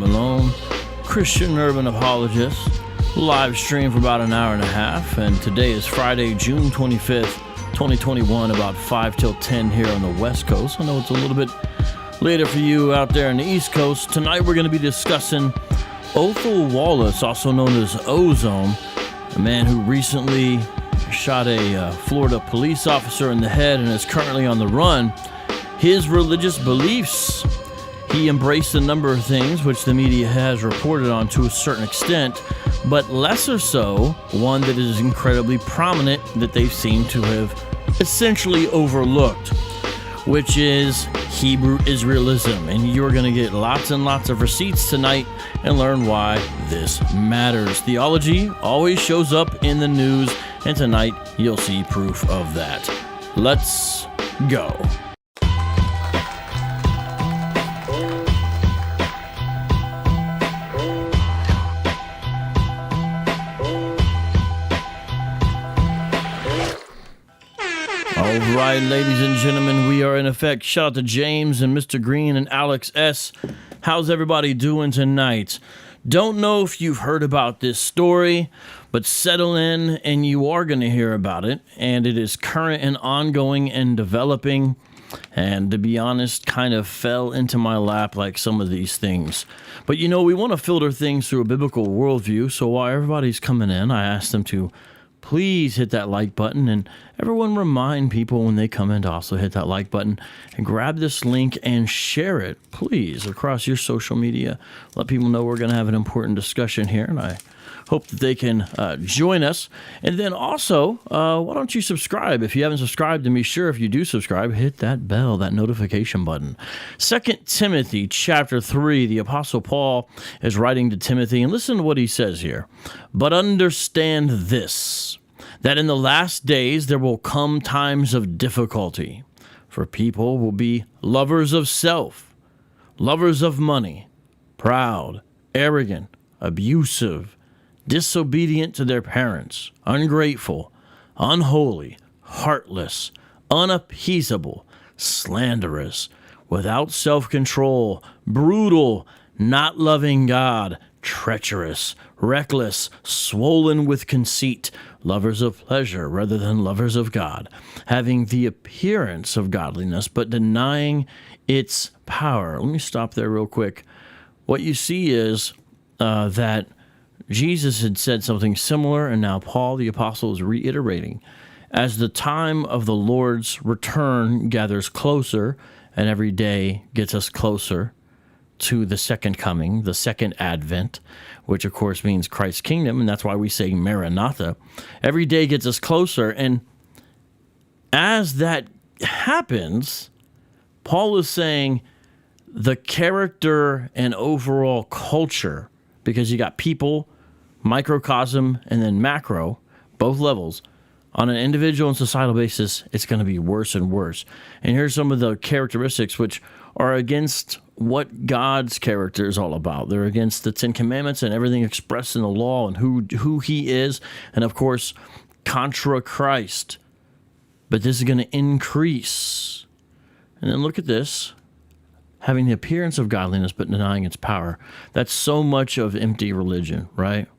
Malone, Christian Urban Apologist, live stream for about an hour and a half, and today is Friday, June 25th, 2021, about 5 till 10 here on the West Coast. I know it's a little bit later for you out there on the East Coast. Tonight we're going to be discussing Othal Wallace, also known as Ozone, a man who recently shot a Florida police officer in the head and is currently on the run. His religious beliefs. He embraced a number of things which the media has reported on to a certain extent, but lesser so, one that is incredibly prominent that they seem to have essentially overlooked, which is Hebrew Israelism. And you're going to get lots and lots of receipts tonight and learn why this matters. Theology always shows up in the news, and tonight you'll see proof of that. Let's go. All right, ladies and gentlemen, we are in effect. Shout out to James and Mr. Green and Alex S. How's everybody doing tonight? Don't know if you've heard about this story, but settle in and you are going to hear about it. And it is current and ongoing and developing. And to be honest, kind of fell into my lap like some of these things. But you know, we want to filter things through a biblical worldview. So while everybody's coming in, I asked them to please hit that like button, and everyone remind people when they come in to also hit that like button and grab this link and share it, please, across your social media. Let people know we're going to have an important discussion here, and I hope that they can join us. And then also, why don't you subscribe? If you haven't subscribed, and be sure if you do subscribe, hit that bell, that notification button. 2 Timothy chapter 3, the Apostle Paul is writing to Timothy, and listen to what he says here. But understand this, that in the last days there will come times of difficulty, for people will be lovers of self, lovers of money, proud, arrogant, abusive, disobedient to their parents, ungrateful, unholy, heartless, unappeasable, slanderous, without self-control, brutal, not loving God, treacherous, reckless, swollen with conceit, lovers of pleasure rather than lovers of God, having the appearance of godliness but denying its power. Let me stop there real quick. What you see is that Jesus had said something similar, and now Paul the Apostle is reiterating. As the time of the Lord's return gathers closer, and every day gets us closer to the second coming, the second advent, which of course means Christ's kingdom, and that's why we say Maranatha. Every day gets us closer, and as that happens, Paul is saying the character and overall culture, because you got people, microcosm, and then macro, both levels, on an individual and societal basis, it's going to be worse and worse. And here's some of the characteristics which are against what God's character is all about. They're against the Ten Commandments and everything expressed in the law and who he is, and of course, contra Christ. But this is going to increase. And then look at this. Having the appearance of godliness but denying its power. That's so much of empty religion, right?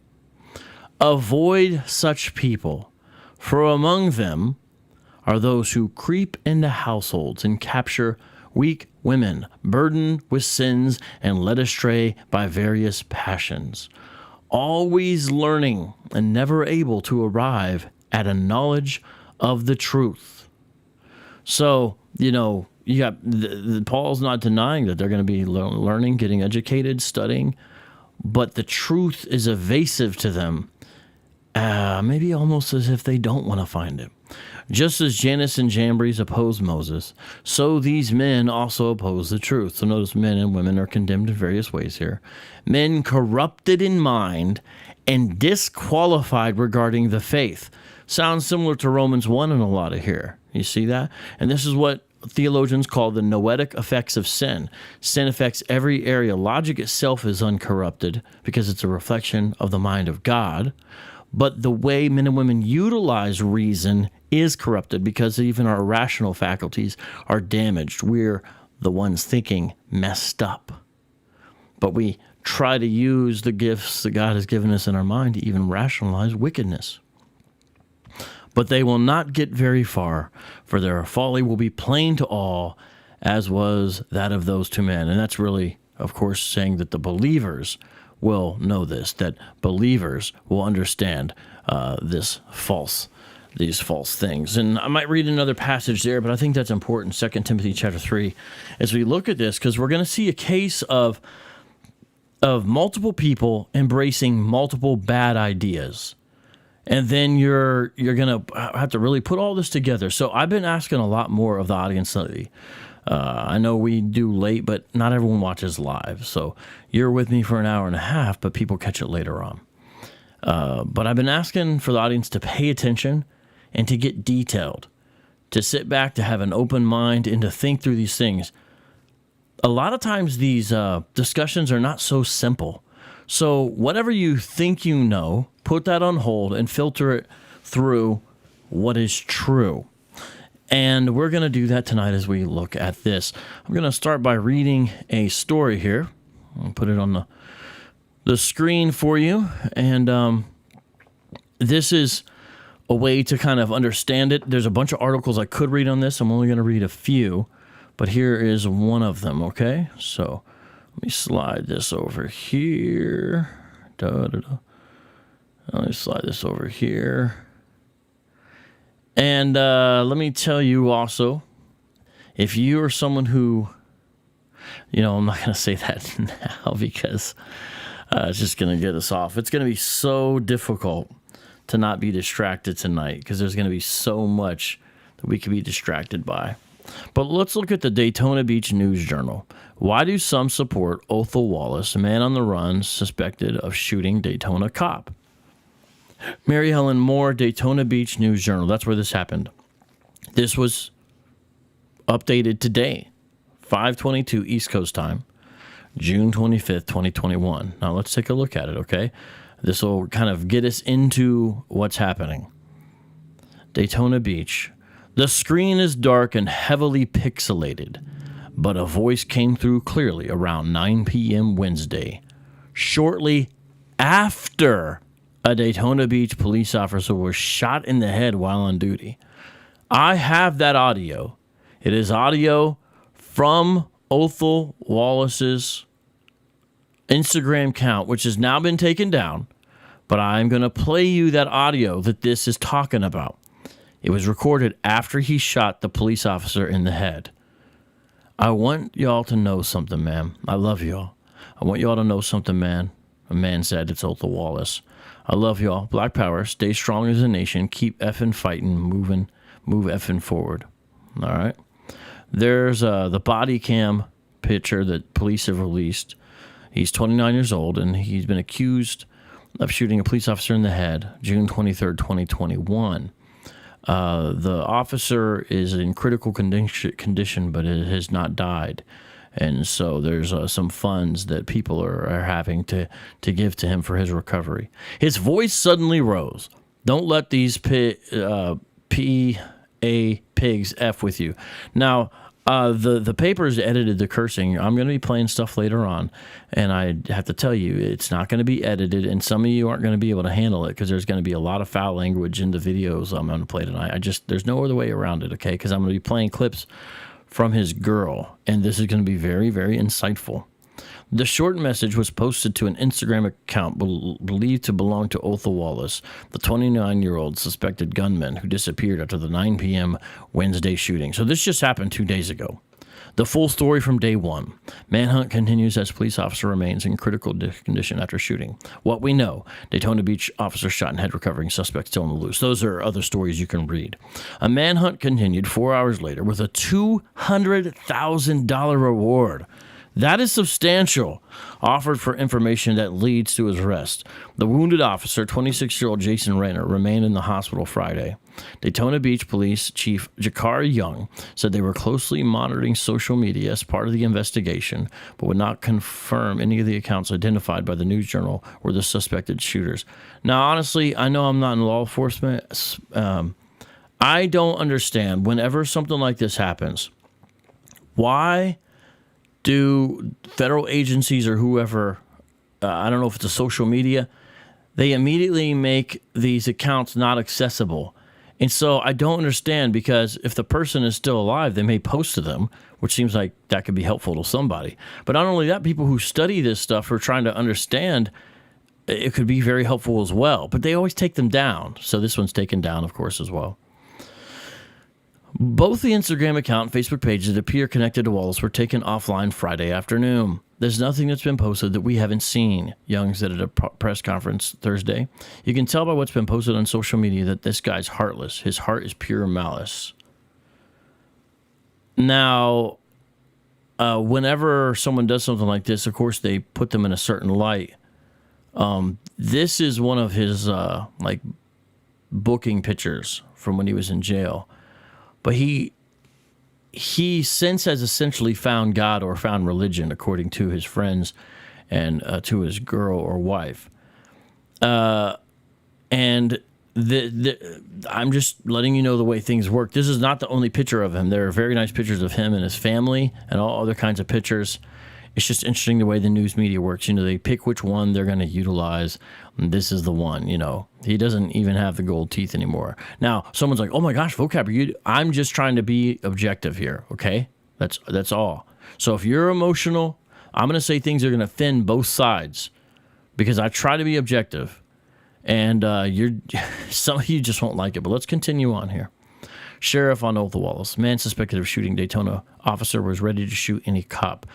Avoid such people, for among them are those who creep into households and capture weak women, burdened with sins and led astray by various passions, always learning and never able to arrive at a knowledge of the truth. So, you know, you got Paul's not denying that they're going to be learning, getting educated, studying, but the truth is evasive to them, maybe almost as if they don't want to find it. Just as Jannes and Jambres opposed Moses, so these men also oppose the truth. So notice men and women are condemned in various ways here. Men corrupted in mind and disqualified regarding the faith. Sounds similar to Romans 1 in a lot of here. You see that? And this is what theologians call the noetic effects of sin. Sin affects every area. Logic itself is uncorrupted because it's a reflection of the mind of God. But the way men and women utilize reason is corrupted because even our rational faculties are damaged. We're the ones thinking messed up. But we try to use the gifts that God has given us in our mind to even rationalize wickedness. But they will not get very far, for their folly will be plain to all, as was that of those two men. And that's really, of course, saying that the believers will know this, that believers will understand these false things. And I might read another passage there, but I think that's important, 2 Timothy chapter 3, as we look at this, because we're going to see a case of multiple people embracing multiple bad ideas. And then you're going to have to really put all this together. So I've been asking a lot more of the audience lately. I know we do late, but not everyone watches live. So you're with me for an hour and a half, but people catch it later on. But I've been asking for the audience to pay attention and to get detailed, to sit back, to have an open mind, and to think through these things. A lot of times these discussions are not so simple. So whatever you think you know, put that on hold and filter it through what is true. And we're going to do that tonight as we look at this. I'm going to start by reading a story here. I'll put it on the screen for you. And this is a way to kind of understand it. There's a bunch of articles I could read on this. I'm only going to read a few, but here is one of them, okay? So let me slide this over here. Let me slide this over here. And let me tell you also, if you are someone who, I'm not going to say that now because it's just going to get us off. It's going to be so difficult to not be distracted tonight because there's going to be so much that we could be distracted by. But let's look at the Daytona Beach News Journal. Why do some support Othal Wallace, a man on the run suspected of shooting Daytona cop? Mary Helen Moore, Daytona Beach News Journal. That's where this happened. This was updated today, 5:22 East Coast time, June 25th, 2021. Now let's take a look at it, okay? This will kind of get us into what's happening. Daytona Beach. The screen is dark and heavily pixelated, but a voice came through clearly around 9 p.m. Wednesday, shortly after a Daytona Beach police officer was shot in the head while on duty. I have that audio. It is audio from Othal Wallace's Instagram account, which has now been taken down, but I'm going to play you that audio that this is talking about. It was recorded after he shot the police officer in the head. I want y'all to know something, man. I love y'all. I want y'all to know something, man. A man said, it's Othal Wallace. I love y'all. Black Power. Stay strong as a nation. Keep effing fighting. Move effing forward. All right. There's the body cam picture that police have released. He's 29 years old, and he's been accused of shooting a police officer in the head June 23rd, 2021. The officer is in critical condition, but it has not died. And so there's some funds that people are having to give to him for his recovery. His voice suddenly rose. Don't let these pigs F with you. Now, the papers edited the cursing. I'm going to be playing stuff later on, and I have to tell you, it's not going to be edited, and some of you aren't going to be able to handle it because there's going to be a lot of foul language in the videos I'm going to play tonight. There's no other way around it, okay? Because I'm going to be playing clips from his girl, and this is going to be very, very insightful. The short message was posted to an Instagram account believed to belong to Othal Wallace, the 29-year-old suspected gunman who disappeared after the 9 p.m. Wednesday shooting. So this just happened 2 days ago. The full story from day one. Manhunt continues as police officer remains in critical condition after shooting. What we know, Daytona Beach officer shot and head recovering, suspect still on the loose. Those are other stories you can read. A manhunt continued 4 hours later with a $200,000 reward. That is substantial, offered for information that leads to his arrest. The wounded officer, 26-year-old Jason Rayner, remained in the hospital Friday. Daytona Beach Police Chief Jakar Young said they were closely monitoring social media as part of the investigation, but would not confirm any of the accounts identified by the News Journal were the suspected shooters. Now, honestly, I know I'm not in law enforcement. I don't understand whenever something like this happens, why do federal agencies or whoever I don't know if it's a social media, they immediately make these accounts not accessible. And so I don't understand, because if the person is still alive, they may post to them, which seems like that could be helpful to somebody. But not only that, people who study this stuff are trying to understand, it could be very helpful as well. But they always take them down. So this one's taken down, of course, as well. Both the Instagram account and Facebook page that appear connected to Wallace were taken offline Friday afternoon. There's nothing that's been posted that we haven't seen, Young said at a press conference Thursday. You can tell by what's been posted on social media that this guy's heartless. His heart is pure malice. Now, whenever someone does something like this, of course, they put them in a certain light. This is one of his booking pictures from when he was in jail. But he since has essentially found God or found religion, according to his friends and to his girl or wife. And I'm just letting you know the way things work. This is not the only picture of him. There are very nice pictures of him and his family and all other kinds of pictures. It's just interesting the way the news media works. They pick which one they're going to utilize. And this is the one, He doesn't even have the gold teeth anymore. Now, someone's like, oh my gosh, Vocab, I'm just trying to be objective here, okay? That's all. So if you're emotional, I'm going to say things that are going to offend both sides, because I try to be objective. And some of you just won't like it. But let's continue on here. Sheriff on Othal Wallace. Man suspected of shooting Daytona officer was ready to shoot any cop.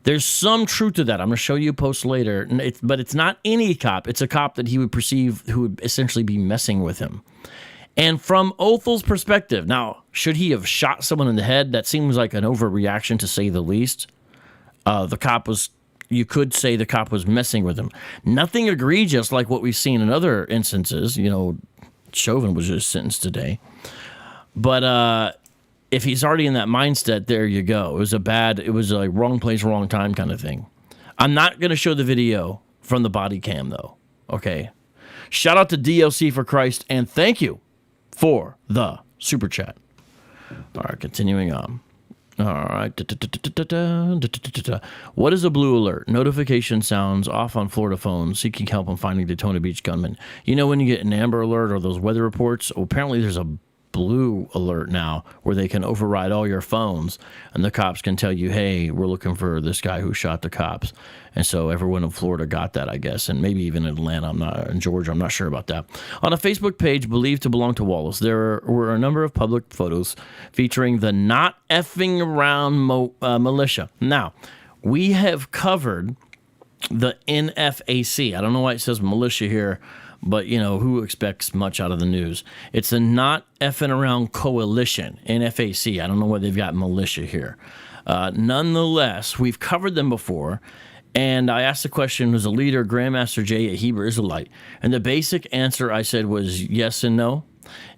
There's some truth to that. I'm going to show you a post later. But it's not any cop. It's a cop that he would perceive who would essentially be messing with him. And from Othal's perspective, now, should he have shot someone in the head? That seems like an overreaction, to say the least. You could say the cop was messing with him. Nothing egregious like what we've seen in other instances. Chauvin was just sentenced today. But if he's already in that mindset, there you go. It was a wrong place, wrong time kind of thing. I'm not going to show the video from the body cam, though. Okay. Shout out to DLC for Christ, and thank you for the super chat. All right, continuing on. All right. What is a blue alert? Notification sounds off on Florida phones seeking help on finding Daytona Beach gunman. When you get an Amber Alert or those weather reports, apparently there's a blue alert now where they can override all your phones, and the cops can tell you, hey, we're looking for this guy who shot the cops. And so everyone in Florida got that, I guess, and maybe even in Atlanta, in Georgia, I'm not sure about that. On a Facebook page believed to belong to Wallace, there were a number of public photos featuring the not effing around militia. Now, we have covered the NFAC. I don't know why it says militia here, but, who expects much out of the news? It's the Not Effing Around Coalition, NFAC. I don't know why they've got militia here. Nonetheless, we've covered them before, and I asked the question, was the leader, Grandmaster Jay, a Hebrew Israelite? And the basic answer I said was yes and no,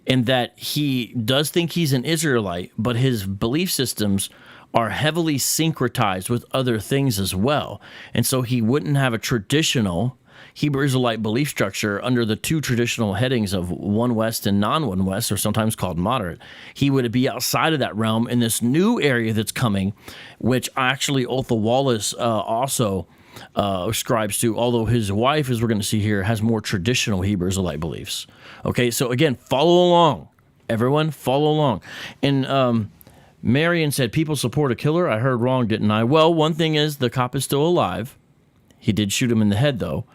and that he does think he's an Israelite, but his belief systems are heavily syncretized with other things as well. And so he wouldn't have a traditional Hebrew Israelite belief structure under the two traditional headings of One West and Non-One West, or sometimes called moderate. He would be outside of that realm in this new area that's coming, which actually Othal Wallace also ascribes to, although his wife, as we're going to see here, has more traditional Hebrew Israelite beliefs. Okay, so again, follow along. Everyone, follow along. And Marion said, people support a killer? I heard wrong, didn't I? Well, one thing is the cop is still alive. He did shoot him in the head, though.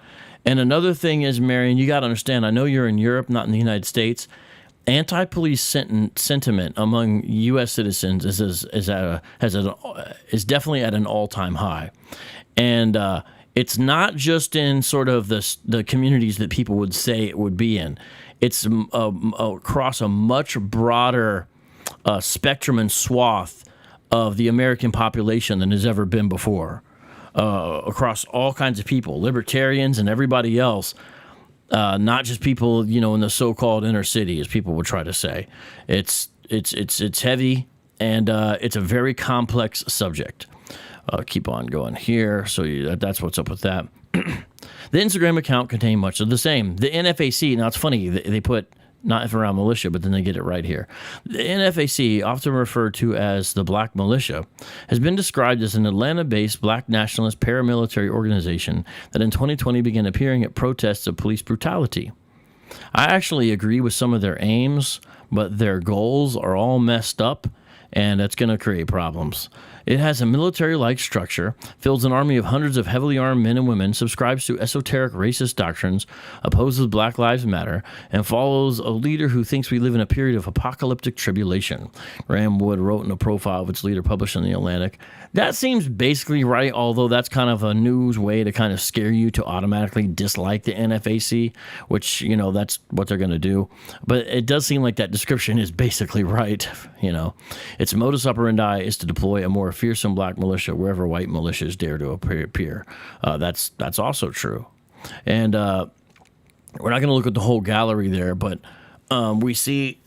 And another thing is, Marion, you got to understand, I know you're in Europe, not in the United States. Anti-police sentiment among U.S. citizens is definitely at an all-time high. And it's not just in sort of the communities that people would say it would be in. It's across a much broader spectrum and swath of the American population than has ever been before. Across all kinds of people, libertarians and everybody else, not just people, in the so-called inner city, as people would try to say. It's heavy, and it's a very complex subject. Keep on going here. So that's what's up with that. The Instagram account contained much of the same. The NFAC, now it's funny, they put not if around militia, but then they get it right here. The NFAC, often referred to as the Black Militia, has been described as an Atlanta-based black nationalist paramilitary organization that in 2020 began appearing at protests of police brutality. I actually agree with some of their aims, but their goals are all messed up, and that's going to create problems. It has a military-like structure, fields an army of hundreds of heavily armed men and women, subscribes to esoteric racist doctrines, opposes Black Lives Matter, and follows a leader who thinks we live in a period of apocalyptic tribulation. Graham Wood wrote in a profile of its leader published in The Atlantic. That seems basically right, although that's kind of a news way to kind of scare you to automatically dislike the NFAC, which, that's what they're going to do. But it does seem like that description is basically right, Its modus operandi is to deploy a more fearsome black militia wherever white militias dare to appear. That's also true. And we're not going to look at the whole gallery there, but we see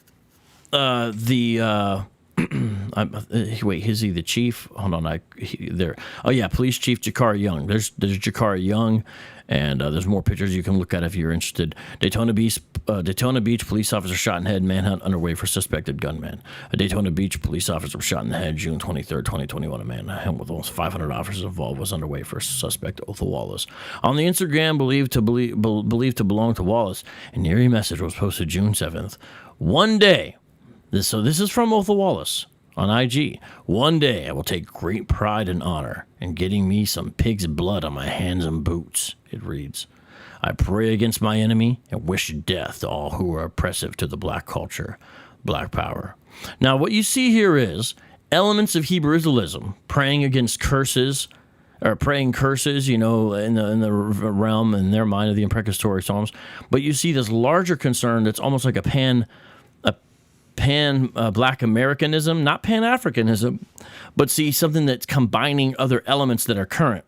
wait, is he the chief? Hold on, Police Chief Jakari Young. There's Jakari Young, and there's more pictures you can look at if you're interested. Daytona Beach police officer shot in head, manhunt underway for suspected gunman. A Daytona Beach police officer was shot in the head June 23rd, 2021. A manhunt with almost 500 officers involved was underway for suspect Othal Wallace. On the Instagram believed to belong to Wallace, an eerie message was posted June 7th. One day. This is from Othal Wallace on IG. One day I will take great pride and honor in getting me some pig's blood on my hands and boots, it reads. I pray against my enemy and wish death to all who are oppressive to the black culture, black power. Now, what you see here is elements of Hebrew Israelism, praying against curses, or praying curses, in the realm, in their mind, of the imprecatory Psalms. But you see this larger concern that's almost like a pan-Black Americanism, not Pan-Africanism, but see something that's combining other elements that are current.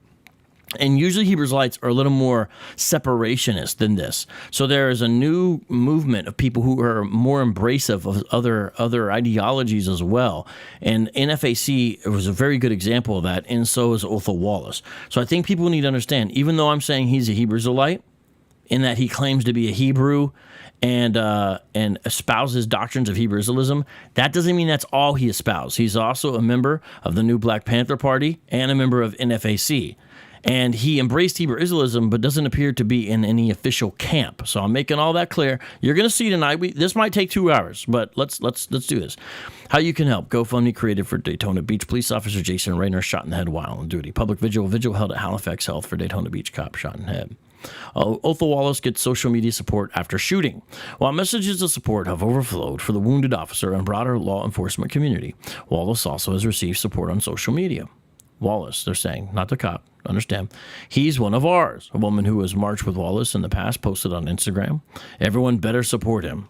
And usually Hebrew Israelites are a little more separationist than this. So there is a new movement of people who are more embracive of other ideologies as well. And NFAC was a very good example of that, and so is Othal Wallace. So I think people need to understand, even though I'm saying he's a Hebrew Israelite, in that he claims to be a Hebrew and espouses doctrines of Hebrew Israelism, that doesn't mean that's all he espouses. He's also a member of the new Black Panther Party and a member of NFAC. And he embraced Hebrew Israelism, but doesn't appear to be in any official camp. So I'm making all that clear. You're going to see tonight. This might take 2 hours, but let's do this. How you can help. GoFundMe created for Daytona Beach police officer Jason Rayner shot in the head while on duty. Public vigil held at Halifax Health for Daytona Beach cop shot in the head. Othal Wallace gets social media support after shooting. While messages of support have overflowed for the wounded officer and broader law enforcement community, Wallace also has received support on social media. Wallace, they're saying, not the cop, understand. He's one of ours. A woman who has marched with Wallace in the past posted on Instagram. Everyone better support him.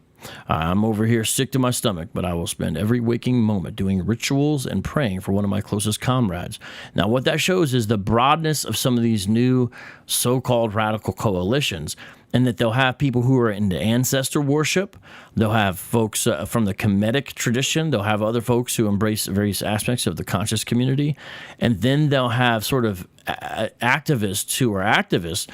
I'm over here sick to my stomach, but I will spend every waking moment doing rituals and praying for one of my closest comrades. Now, what that shows is the broadness of some of these new so-called radical coalitions, and that they'll have people who are into ancestor worship. They'll have folks from the Kemetic tradition. They'll have other folks who embrace various aspects of the conscious community. And then they'll have sort of activists who are activists,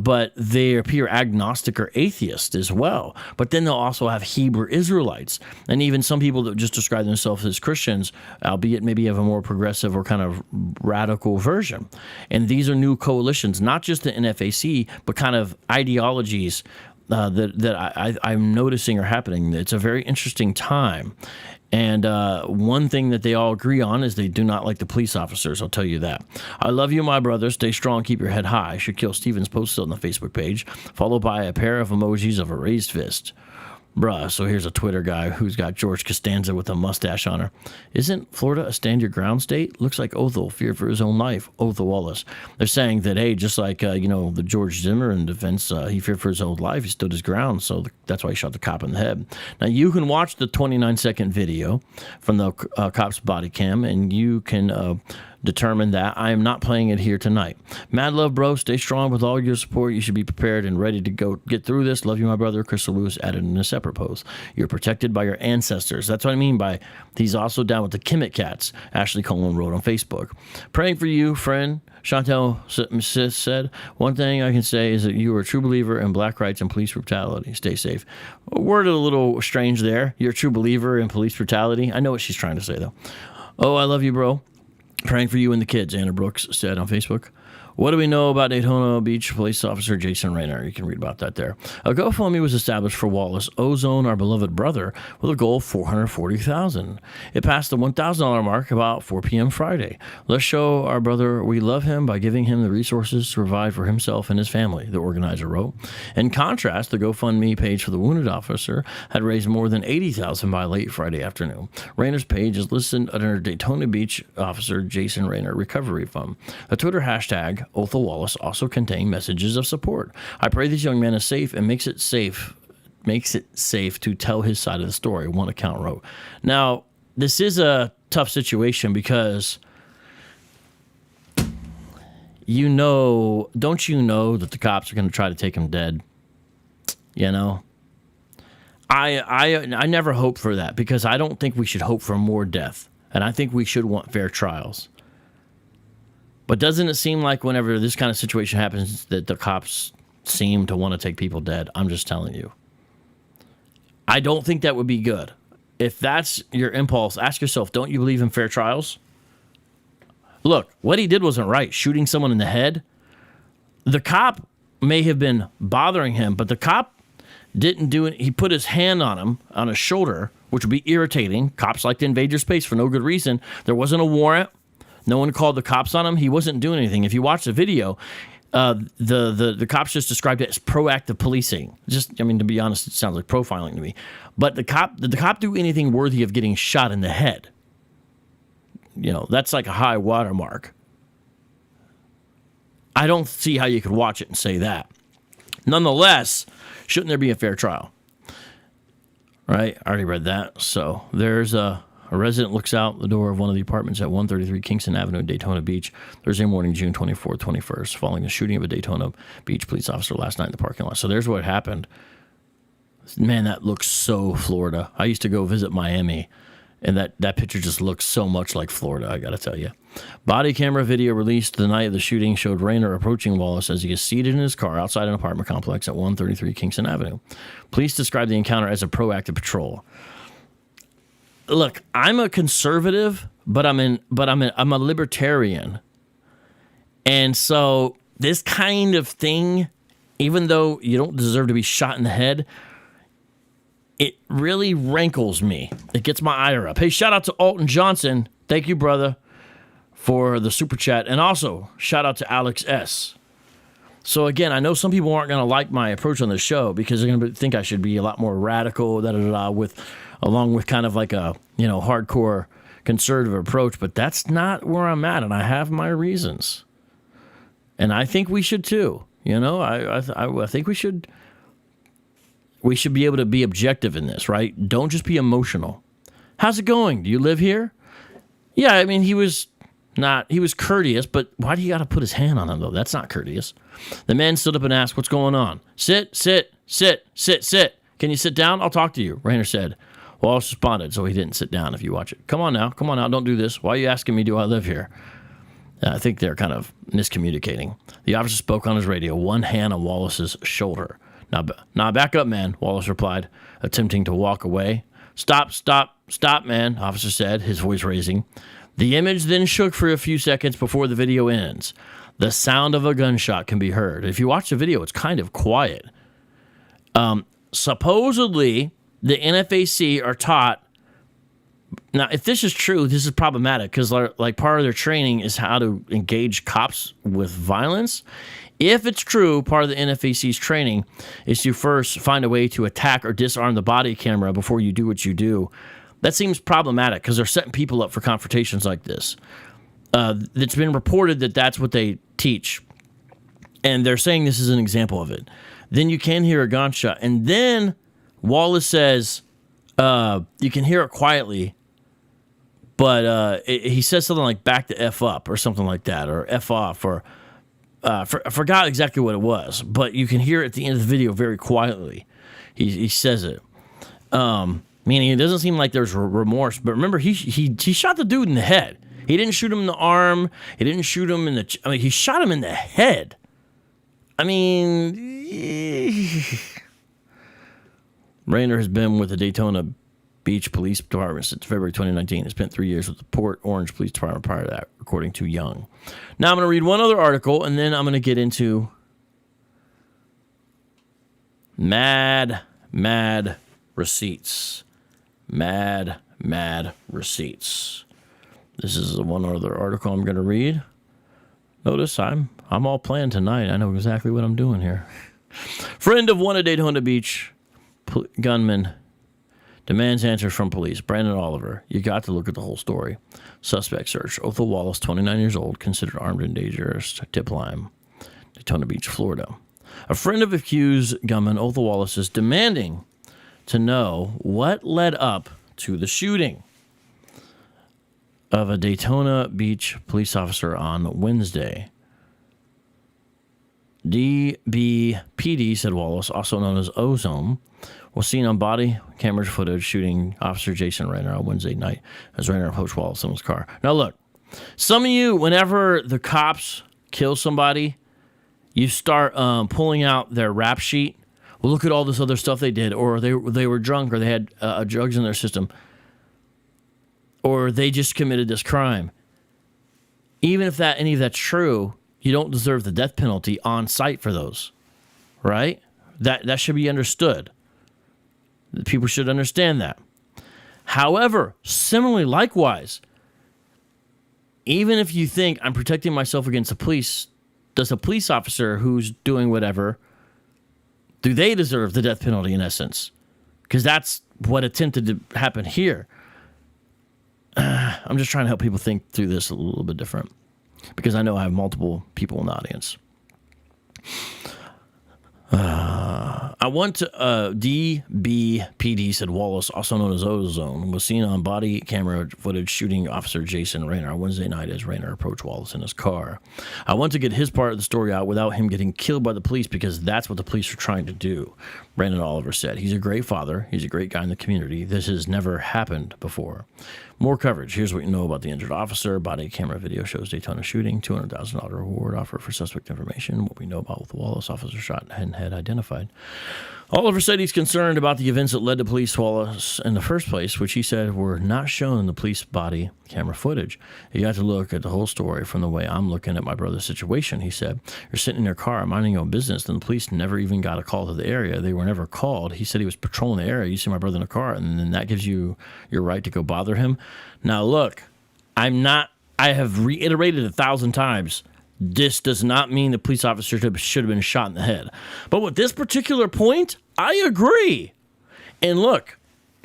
but they appear agnostic or atheist as well. But then they'll also have Hebrew Israelites, and even some people that just describe themselves as Christians, albeit maybe have a more progressive or kind of radical version. And these are new coalitions, not just the NFAC, but kind of ideologies that I'm noticing are happening. It's a very interesting time. And one thing that they all agree on is they do not like the police officers. I'll tell you that. I love you, my brother. Stay strong. Keep your head high. Shaquille Stevens posted on the Facebook page, followed by a pair of emojis of a raised fist. Bruh, so here's a Twitter guy who's got George Costanza with a mustache on her. Isn't Florida a stand-your-ground state? Looks like Othal feared for his own life. Othal Wallace. They're saying that, hey, just like, the George Zimmerman defense, he feared for his own life. He stood his ground, so that's why he shot the cop in the head. Now, you can watch the 29-second video from the cop's body cam, and you can determined that I am not playing it here tonight. Mad love, bro. Stay strong with all your support. You should be prepared and ready to go get through this. Love you, my brother. Crystal Lewis added in a separate post. You're protected by your ancestors. That's what I mean by he's also down with the Kemet Cats, Ashley Coleman wrote on Facebook. Praying for you, friend. Chantel Sis said, one thing I can say is that you are a true believer in black rights and police brutality. Stay safe. Worded a little strange there. You're a true believer in police brutality. I know what she's trying to say, though. Oh, I love you, bro. Praying for you and the kids, Anna Brooks said on Facebook. What do we know about Daytona Beach police officer Jason Raynor? You can read about that there. A GoFundMe was established for Wallace, Ozone, our beloved brother, with a goal of $440,000. It passed the $1,000 mark about 4 p.m. Friday. Let's show our brother we love him by giving him the resources to provide for himself and his family, the organizer wrote. In contrast, the GoFundMe page for the wounded officer had raised more than $80,000 by late Friday afternoon. Raynor's page is listed under Daytona Beach officer Jason Raynor Recovery Fund. The Twitter hashtag Othal Wallace also contained messages of support. I pray this young man is safe and makes it safe to tell his side of the story, one account wrote. Now, this is a tough situation because don't you know that the cops are going to try to take him dead? You know? I never hope for that because I don't think we should hope for more death. And I think we should want fair trials. But doesn't it seem like whenever this kind of situation happens that the cops seem to want to take people dead? I'm just telling you. I don't think that would be good. If that's your impulse, ask yourself, don't you believe in fair trials? Look, what he did wasn't right. Shooting someone in the head. The cop may have been bothering him, but the cop didn't do it. He put his hand on him, on his shoulder, which would be irritating. Cops like to invade your space for no good reason. There wasn't a warrant. No one called the cops on him. He wasn't doing anything. If you watch the video, the cops just described it as proactive policing. Just, I mean, to be honest, it sounds like profiling to me. But did the cop do anything worthy of getting shot in the head? You know, that's like a high watermark. I don't see how you could watch it and say that. Nonetheless, shouldn't there be a fair trial? Right? I already read that. So there's a resident looks out the door of one of the apartments at 133 Kingston Avenue in Daytona Beach Thursday morning, June 24th, 21st, following the shooting of a Daytona Beach police officer last night in the parking lot. So there's what happened. Man, that looks so Florida. I used to go visit Miami, and that picture just looks so much like Florida, I got to tell you. Body camera video released the night of the shooting showed Raynor approaching Wallace as he is seated in his car outside an apartment complex at 133 Kingston Avenue. Police described the encounter as a proactive patrol. Look, I'm a conservative, but I'm a libertarian. And so this kind of thing, even though you don't deserve to be shot in the head, it really rankles me. It gets my ire up. Hey, shout out to Alton Johnson. Thank you, brother, for the super chat. And also, shout out to Alex S. So again, I know some people aren't going to like my approach on the show because they're going to think I should be a lot more radical, along with kind of like a, hardcore conservative approach, but that's not where I'm at, and I have my reasons. And I think we should too. I think we should be able to be objective in this, right? Don't just be emotional. How's it going? Do you live here? Yeah, I mean, he was courteous, but why do you got to put his hand on him, though? That's not courteous. The man stood up and asked, what's going on? Sit. Can you sit down? I'll talk to you, Raynor said. Wallace responded, so he didn't sit down if you watch it. Come on now, don't do this. Why are you asking me, do I live here? I think they're kind of miscommunicating. The officer spoke on his radio, one hand on Wallace's shoulder. Now back up, man, Wallace replied, attempting to walk away. Stop, man, officer said, his voice raising. The image then shook for a few seconds before the video ends. The sound of a gunshot can be heard. If you watch the video, it's kind of quiet. Supposedly, the NFAC are taught. Now, if this is true, this is problematic because like part of their training is how to engage cops with violence. If it's true, part of the NFAC's training is to first find a way to attack or disarm the body camera before you do what you do. That seems problematic because they're setting people up for confrontations like this. It's been reported that that's what they teach. And they're saying this is an example of it. Then you can hear a gunshot. And then Wallace says, you can hear it quietly, But he says something like "back the F up" or something like that, or "F off," or I forgot exactly what it was. But you can hear it at the end of the video very quietly. He says it, meaning it doesn't seem like there's remorse. But remember, he shot the dude in the head. He didn't shoot him in the arm. He didn't shoot him in the. He shot him in the head. I mean, Rainer has been with the Daytona Beach Police Department since February 2019. He spent 3 years with the Port Orange Police Department prior to that, according to Young. Now I'm going to read one other article, and then I'm going to get into mad receipts. Mad receipts. This is the one other article I'm going to read. Notice I'm all planned tonight. I know exactly what I'm doing here. Friend of one at Daytona Beach gunman demands answers from police. Brandon Oliver. You got to look at the whole story. Suspect search. Othal Wallace, 29 years old, considered armed and dangerous. Tip line. Daytona Beach, Florida. A friend of accused gunman Othal Wallace is demanding to know what led up to the shooting of a Daytona Beach police officer on Wednesday. DBPD, said Wallace, also known as Ozone, was seen on body camera footage shooting Officer Jason Rainer on Wednesday night as Rainer approached Wallace in his car. Now look, some of you, whenever the cops kill somebody, you start pulling out their rap sheet. Well, look at all this other stuff they did, or they were drunk, or they had drugs in their system, or they just committed this crime. Even if any of that's true, you don't deserve the death penalty on sight for those, right? That should be understood. People should understand that. However, similarly, likewise, even if you think I'm protecting myself against the police, does a police officer who's doing whatever, do they deserve the death penalty in essence? Because that's what attempted to happen here. I'm just trying to help people think through this a little bit different, because I know I have multiple people in the audience. I want to, DBPD, said Wallace, also known as Ozone, was seen on body camera footage shooting Officer Jason Rainer on Wednesday night as Rainer approached Wallace in his car. I want to get his part of the story out without him getting killed by the police, because that's what the police are trying to do, Brandon Oliver said. He's a great father. He's a great guy in the community. This has never happened before. More coverage. Here's what you know about the injured officer. Body camera video shows Daytona shooting. $200,000 reward offer for suspect information. What we know about the Wallace officer shot and head identified. Oliver said he's concerned about the events that led to police Wallace in the first place, which he said were not shown in the police body camera footage. You have to look at the whole story from the way I'm looking at my brother's situation, he said. You're sitting in your car minding your own business, and the police never even got a call to the area. They were never called. He said he was patrolling the area. You see my brother in a car, and then that gives you your right to go bother him. Now, look, I have reiterated 1,000 times, this does not mean the police officer should have been shot in the head. But with this particular point, I agree. And look,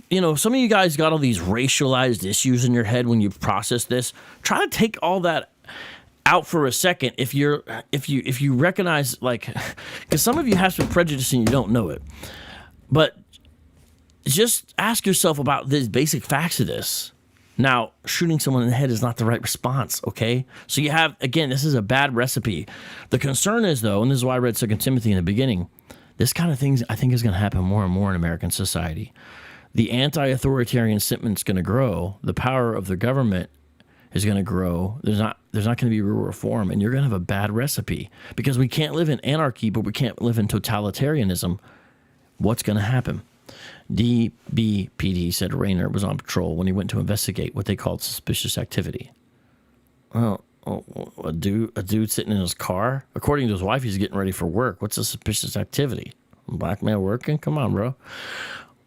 you know, some of you guys got all these racialized issues in your head when you process this. Try to take all that out for a second if you recognize, like, because some of you have some prejudice and you don't know it. But just ask yourself about the basic facts of this. Now, shooting someone in the head is not the right response, okay? So you have, again, this is a bad recipe. The concern is, though, and this is why I read 2 Timothy in the beginning, this kind of thing I think is going to happen more and more in American society. The anti-authoritarian sentiment's going to grow. The power of the government is going to grow. There's not going to be real reform, and you're going to have a bad recipe. Because we can't live in anarchy, but we can't live in totalitarianism. What's going to happen? DBPD said Rainer was on patrol when he went to investigate what they called suspicious activity. Well, a dude sitting in his car? According to his wife, he's getting ready for work. What's a suspicious activity? Black man working? Come on, bro.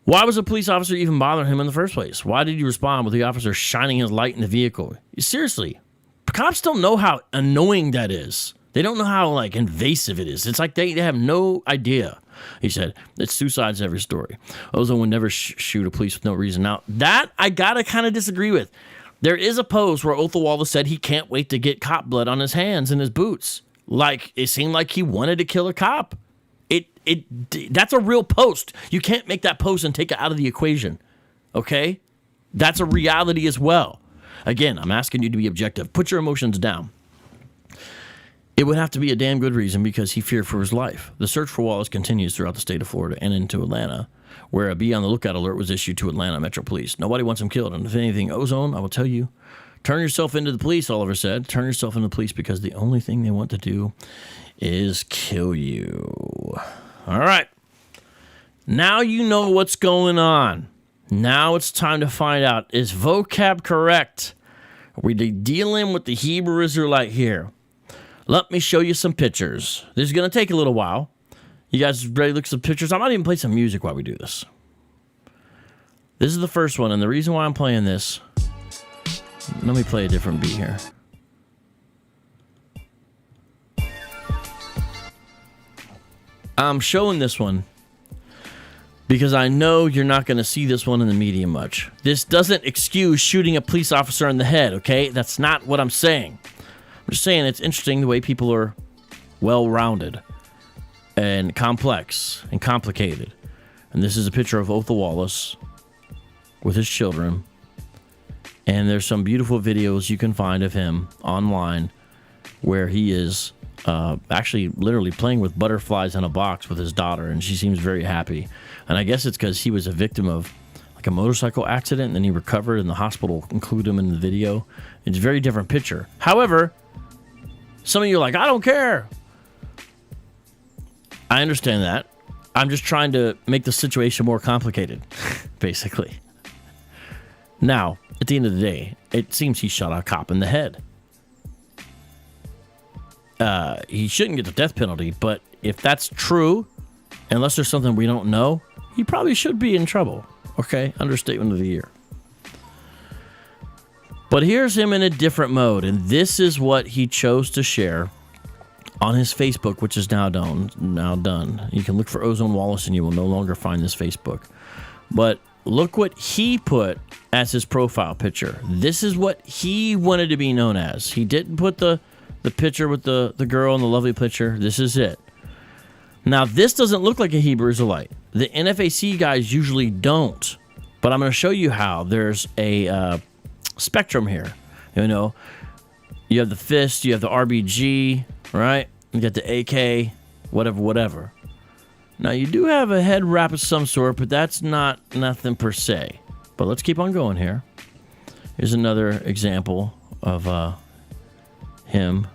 Why was a police officer even bothering him in the first place? Why did you respond with the officer shining his light in the vehicle? Seriously, cops don't know how annoying that is. They don't know how, like, invasive it is. It's like they have no idea. He said, it's two sides to every story. Ozone would never shoot a police with no reason. Now, that I gotta kind of disagree with. There is a post where Othal Wallace said he can't wait to get cop blood on his hands and his boots. Like, it seemed like he wanted to kill a cop. That's a real post. You can't make that post and take it out of the equation. Okay? That's a reality as well. Again, I'm asking you to be objective. Put your emotions down. It would have to be a damn good reason because he feared for his life. The search for Wallace continues throughout the state of Florida and into Atlanta, where a be on the lookout alert was issued to Atlanta Metro Police. Nobody wants him killed. And if anything, Ozone, I will tell you, turn yourself into the police, Oliver said. Turn yourself into the police because the only thing they want to do is kill you. All right. Now you know what's going on. Now it's time to find out, is vocab correct? Are we dealing with the Hebrew Israelite here? Let me show you some pictures. This is going to take a little while. You guys ready to look at some pictures? I might even play some music while we do this. This is the first one, and the reason why I'm playing this, let me play a different beat here. I'm showing this one because I know you're not going to see this one in the media much. This doesn't excuse shooting a police officer in the head, okay? That's not what I'm saying. I'm just saying it's interesting the way people are well-rounded and complex and complicated. And this is a picture of Othal Wallace with his children. And there's some beautiful videos you can find of him online where he is actually literally playing with butterflies in a box with his daughter, and she seems very happy. And I guess it's because he was a victim of like a motorcycle accident, and then he recovered, and the hospital included him in the video. It's a very different picture. However, some of you are like, I don't care. I understand that. I'm just trying to make the situation more complicated, basically. Now, at the end of the day, it seems he shot a cop in the head. He shouldn't get the death penalty, but if that's true, unless there's something we don't know, he probably should be in trouble. Okay? Understatement of the year. But here's him in a different mode, and this is what he chose to share on his Facebook, which is now done. You can look for Ozone Wallace, and you will no longer find this Facebook. But look what he put as his profile picture. This is what he wanted to be known as. He didn't put the picture with the girl and the lovely picture. This is it. Now, this doesn't look like a Hebrew Israelite. The NFAC guys usually don't. But I'm going to show you how. There's a spectrum here. You know, you have the fist, you have the RBG, right? You got the AK, whatever. Now, you do have a head wrap of some sort, but that's not nothing per se. But let's keep on going here. Here's another example of him.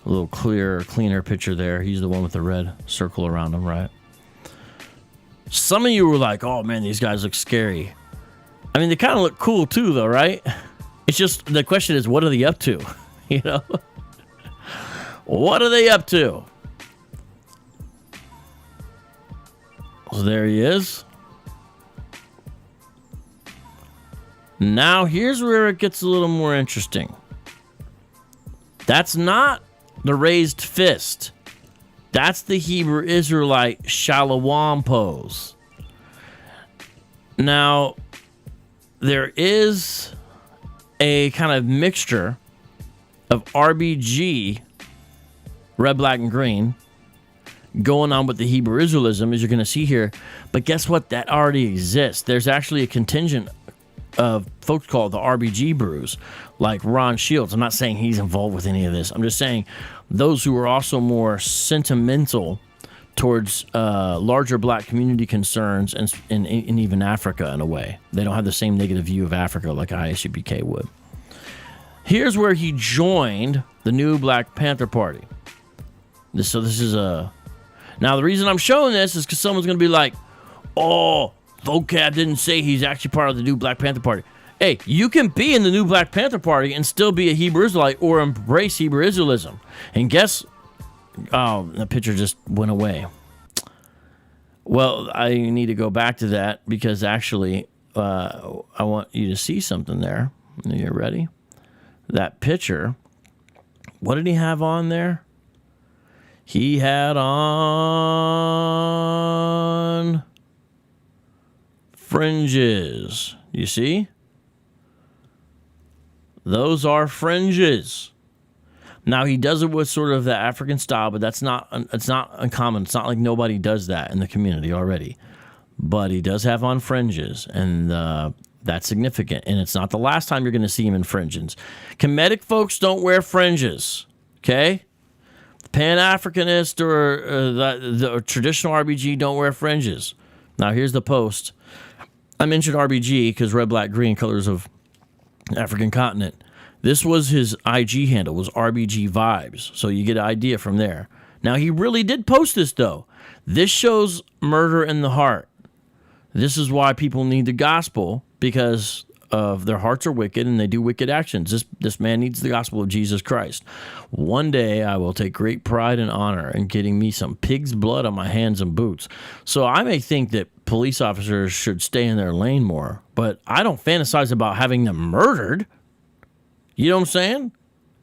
A little cleaner picture there. He's the one with the red circle around him, right? Some of you were like, oh, man, these guys look scary. I mean, they kind of look cool, too, though, right? It's just, the question is, what are they up to? You know? What are they up to? So there he is. Now, here's where it gets a little more interesting. That's not the raised fist. That's the Hebrew Israelite shalom pose. Now, there is a kind of mixture of RBG, red, black, and green, going on with the Hebrew Israelism, as you're going to see here. But guess what? That already exists. There's actually a contingent of folks called the RBG brews, like Ron Shields. I'm not saying he's involved with any of this. I'm just saying those who are also more sentimental towards larger black community concerns and even Africa in a way. They don't have the same negative view of Africa like ISUPK would. Here's where he joined the new Black Panther Party. This is a... Now, the reason I'm showing this is because someone's going to be like, oh, Vocab didn't say he's actually part of the new Black Panther Party. Hey, you can be in the new Black Panther Party and still be a Hebrew Israelite or embrace Hebrew Israelism. And guess... Oh, the picture just went away. Well, I need to go back to that because actually I want you to see something there. Are you ready? That picture, what did he have on there? He had on fringes. You see? Those are fringes. Now, he does it with sort of the African style, but it's not uncommon. It's not like nobody does that in the community already. But he does have on fringes. And That's significant, and it's not the last time you're going to see him in fringes. Kemetic folks don't wear fringes, okay? The Pan-Africanist or the traditional RBG don't wear fringes. Now, here's the post. I mentioned RBG because red, black, green, colors of African continent. This was his IG handle, was RBG Vibes, so you get an idea from there. Now, he really did post this, though. This shows murder in the heart. This is why people need the gospel, because of their hearts are wicked and they do wicked actions. This man needs the gospel of Jesus Christ. One day I will take great pride and honor in getting me some pig's blood on my hands and boots. So I may think that police officers should stay in their lane more, but I don't fantasize about having them murdered. You know what I'm saying?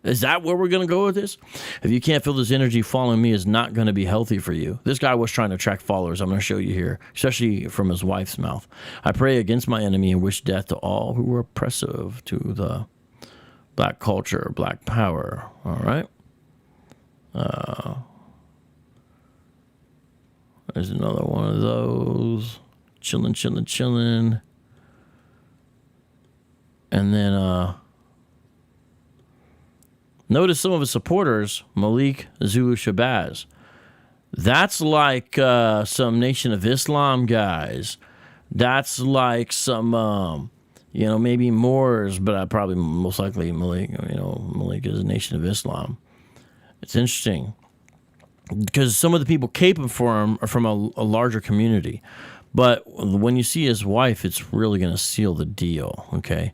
Is that where we're going to go with this? If you can't feel this energy following me is not going to be healthy for you. This guy was trying to attract followers. I'm going to show you here, especially from his wife's mouth. I pray against my enemy and wish death to all who were oppressive to the black culture, black power. All right. There's another one of those. Chilling. And then, notice some of his supporters, Malik Zulu Shabazz. That's like some Nation of Islam guys. That's like some, maybe Moors, but I probably most likely Malik is a Nation of Islam. It's interesting because some of the people caping for him are from a larger community. But when you see his wife, it's really going to seal the deal, okay?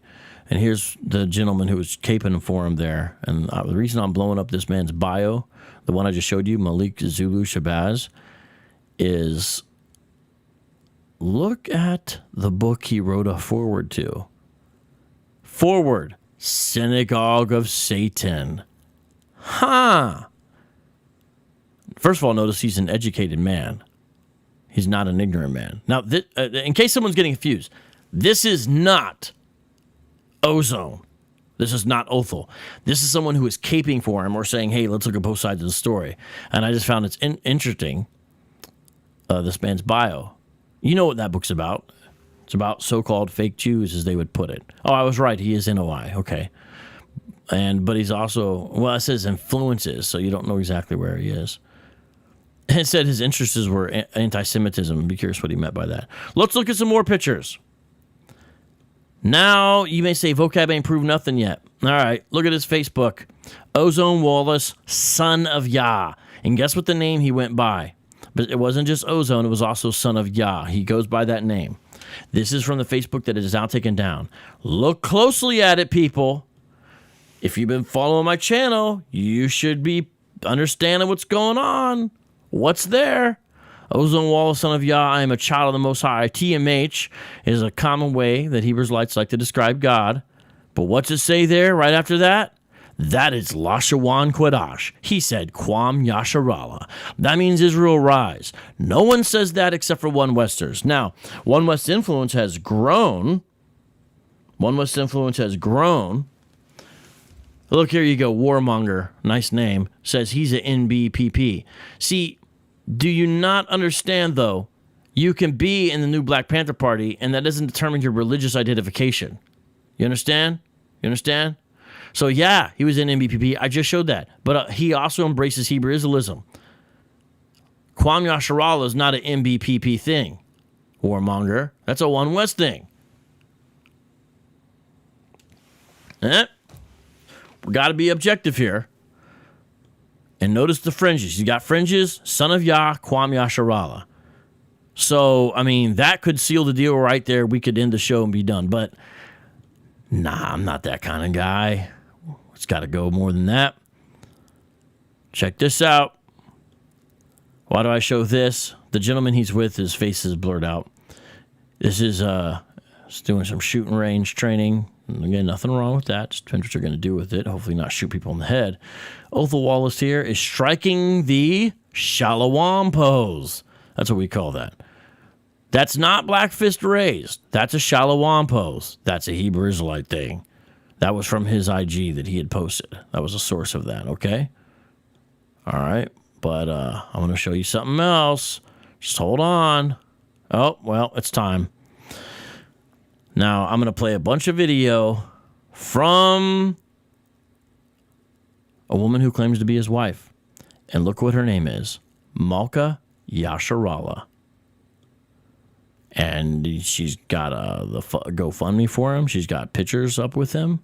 And here's the gentleman who was caping for him there. And the reason I'm blowing up this man's bio, the one I just showed you, Malik Zulu Shabazz, is look at the book he wrote a foreword to. Foreword, Synagogue of Satan. First of all, notice he's an educated man. He's not an ignorant man. Now, in case someone's getting confused, this is not Ozone. This is not Othal. This is someone who is caping for him or saying, hey, let's look at both sides of the story. And I just found it's interesting, this man's bio. You know what that book's about. It's about so-called fake Jews, as they would put it. Oh, I was right. He is NOI. Okay. But he's also, well, it says influences, so you don't know exactly where he is. And it said his interests were anti-Semitism. I'd be curious what he meant by that. Let's look at some more pictures. Now, you may say Vocab ain't proved nothing yet. All right, look at his Facebook. Othal Wallace, son of Yah. And guess what the name he went by? But it wasn't just Ozone, it was also son of Yah. He goes by that name. This is from the Facebook that is now taken down. Look closely at it, people. If you've been following my channel, you should be understanding what's going on. What's there? Othal Wallace, son of Yah, I am a child of the Most High. TMH is a common way that Hebrewites like to describe God. But what's it say there right after that? That is Lashawan Quadash. He said, Kwam Yasharala. That means Israel rise. No one says that except for One Westers. Now, One West influence has grown. One West influence has grown. Look, here you go. Warmonger, nice name, says he's an NBPP. See, do you not understand, though, you can be in the new Black Panther Party, and that doesn't determine your religious identification. You understand? You understand? So, yeah, he was in NBPP. I just showed that. But he also embraces Hebrew Israelism. Kwam Yasharala is not an NBPP thing, Warmonger. That's a One West thing. We got to be objective here. And notice the fringes. You got fringes, son of Yah, Kwam Yasharala. So, I mean, that could seal the deal right there. We could end the show and be done. But, nah, I'm not that kind of guy. It's got to go more than that. Check this out. Why do I show this? The gentleman he's with, his face is blurred out. This is doing some shooting range training. Again, nothing wrong with that. Just depends what you're going to do with it. Hopefully not shoot people in the head. Othal Wallace here is striking the Shalom pose. That's what we call that. That's not black fist raised. That's a Shalom pose. That's a Hebrew Israelite thing. That was from his IG that he had posted. That was a source of that, okay? All right. But I'm going to show you something else. Just hold on. Oh, well, it's time. Now, I'm going to play a bunch of video from a woman who claims to be his wife. And look what her name is. Malka Yasharala. And she's got the GoFundMe for him. She's got pictures up with him.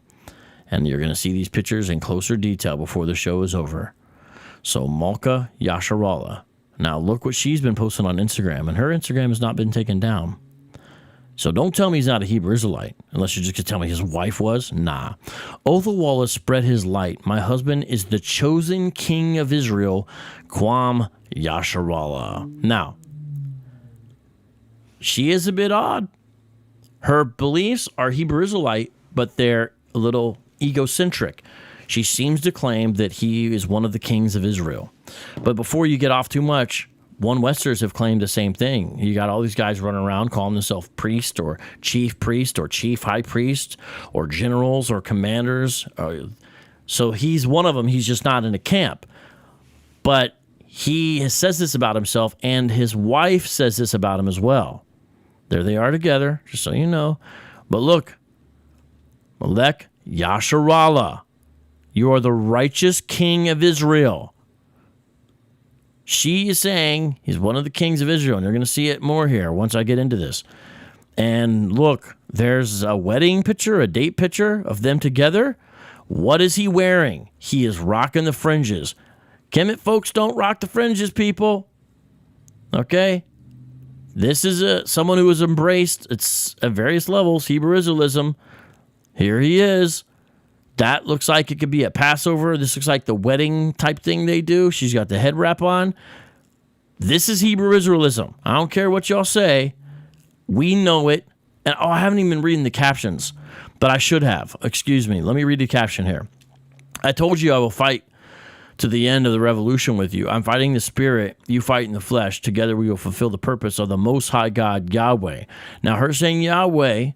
And you're going to see these pictures in closer detail before the show is over. So Malka Yasharala. Now look what she's been posting on Instagram. And her Instagram has not been taken down. So don't tell me he's not a Hebrew Israelite, unless you're just going to tell me his wife was. Nah. Othal Wallace spread his light. My husband is the chosen king of Israel, Kwam Yasharala. Now, she is a bit odd. Her beliefs are Hebrew Israelite, but they're a little egocentric. She seems to claim that he is one of the kings of Israel. But before you get off too much, One Westers have claimed the same thing. You got all these guys running around calling themselves priest or chief high priest or generals or commanders. So he's one of them. He's just not in a camp. But he says this about himself, and his wife says this about him as well. There they are together, just so you know. But look, Malka Yasharala, you are the righteous king of Israel. She is saying he's one of the kings of Israel, and you're going to see it more here once I get into this. And look, there's a wedding picture, a date picture of them together. What is he wearing? He is rocking the fringes. Kemet folks don't rock the fringes, people. Okay? This is someone who has embraced, it's at various levels, Hebrew Israelism. Here he is. That looks like it could be a Passover. This looks like the wedding type thing they do. She's got the head wrap on. This is Hebrew Israelism. I don't care what y'all say. We know it. And I haven't even been reading the captions, but I should have. Excuse me. Let me read the caption here. I told you I will fight to the end of the revolution with you. I'm fighting the spirit. You fight in the flesh. Together we will fulfill the purpose of the Most High God, Yahweh. Now, her saying Yahweh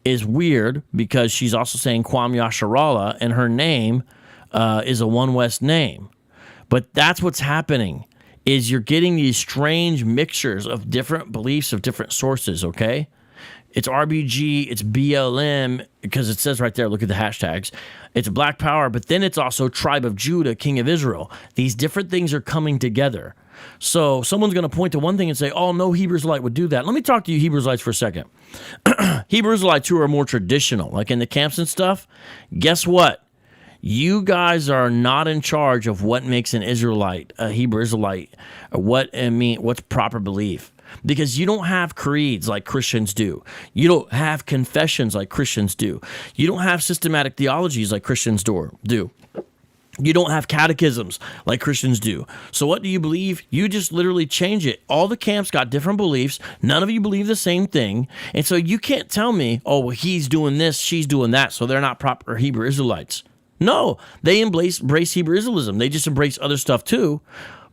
is weird because she's also saying Kwam Yasharala, and her name is a One West name. But that's what's happening, is you're getting these strange mixtures of different beliefs of different sources, okay? It's RBG, it's BLM, because it says right there, look at the hashtags. It's Black Power, but then it's also Tribe of Judah, King of Israel. These different things are coming together. So someone's going to point to one thing and say, oh, no Hebrew Israelite would do that. Let me talk to you Hebrew Israelites for a second. Hebrew Israelites who are more traditional, like in the camps and stuff, guess what? You guys are not in charge of what makes an Israelite, a Hebrew Israelite, what's proper belief. Because you don't have creeds like Christians do. You don't have confessions like Christians do. You don't have systematic theologies like Christians do. You don't have catechisms like Christians do. So what do you believe? You just literally change it. All the camps got different beliefs. None of you believe the same thing. And so you can't tell me, oh, well, he's doing this, she's doing that, so they're not proper Hebrew Israelites. No, they embrace Hebrew Israelism. They just embrace other stuff too.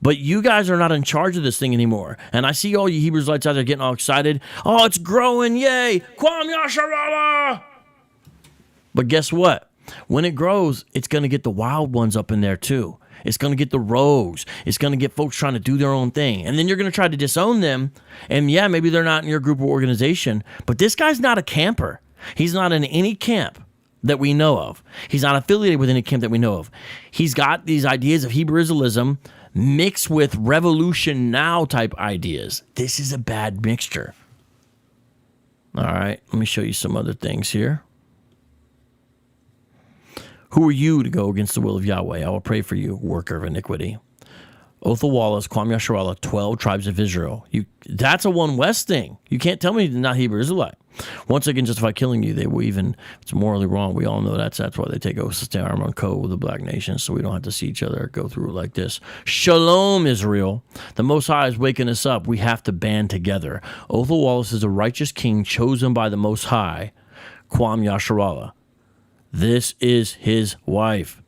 But you guys are not in charge of this thing anymore. And I see all you Hebrew Israelites out there getting all excited. Oh, it's growing, yay! Kwam Yasharala! But guess what? When it grows, it's going to get the wild ones up in there too. It's going to get the rogues. It's going to get folks trying to do their own thing. And then you're going to try to disown them. And yeah, maybe they're not in your group or organization. But this guy's not a camper. He's not in any camp that we know of. He's not affiliated with any camp that we know of. He's got these ideas of Hebrew Israelism mixed with Revolution Now type ideas. This is a bad mixture. All right, let me show you some other things here. Who are you to go against the will of Yahweh? I will pray for you, worker of iniquity. Othal Wallace, Kwam Yasharala, 12 tribes of Israel. That's a One West thing. You can't tell me you're not Hebrew Israelite. Once they can justify killing you, they will even, it's morally wrong. We all know that's why they take oaths to stay arm on code with the black nation, so we don't have to see each other go through it like this. Shalom, Israel. The Most High is waking us up. We have to band together. Othal Wallace is a righteous king chosen by the Most High, Kwam Yasharala. This is his wife.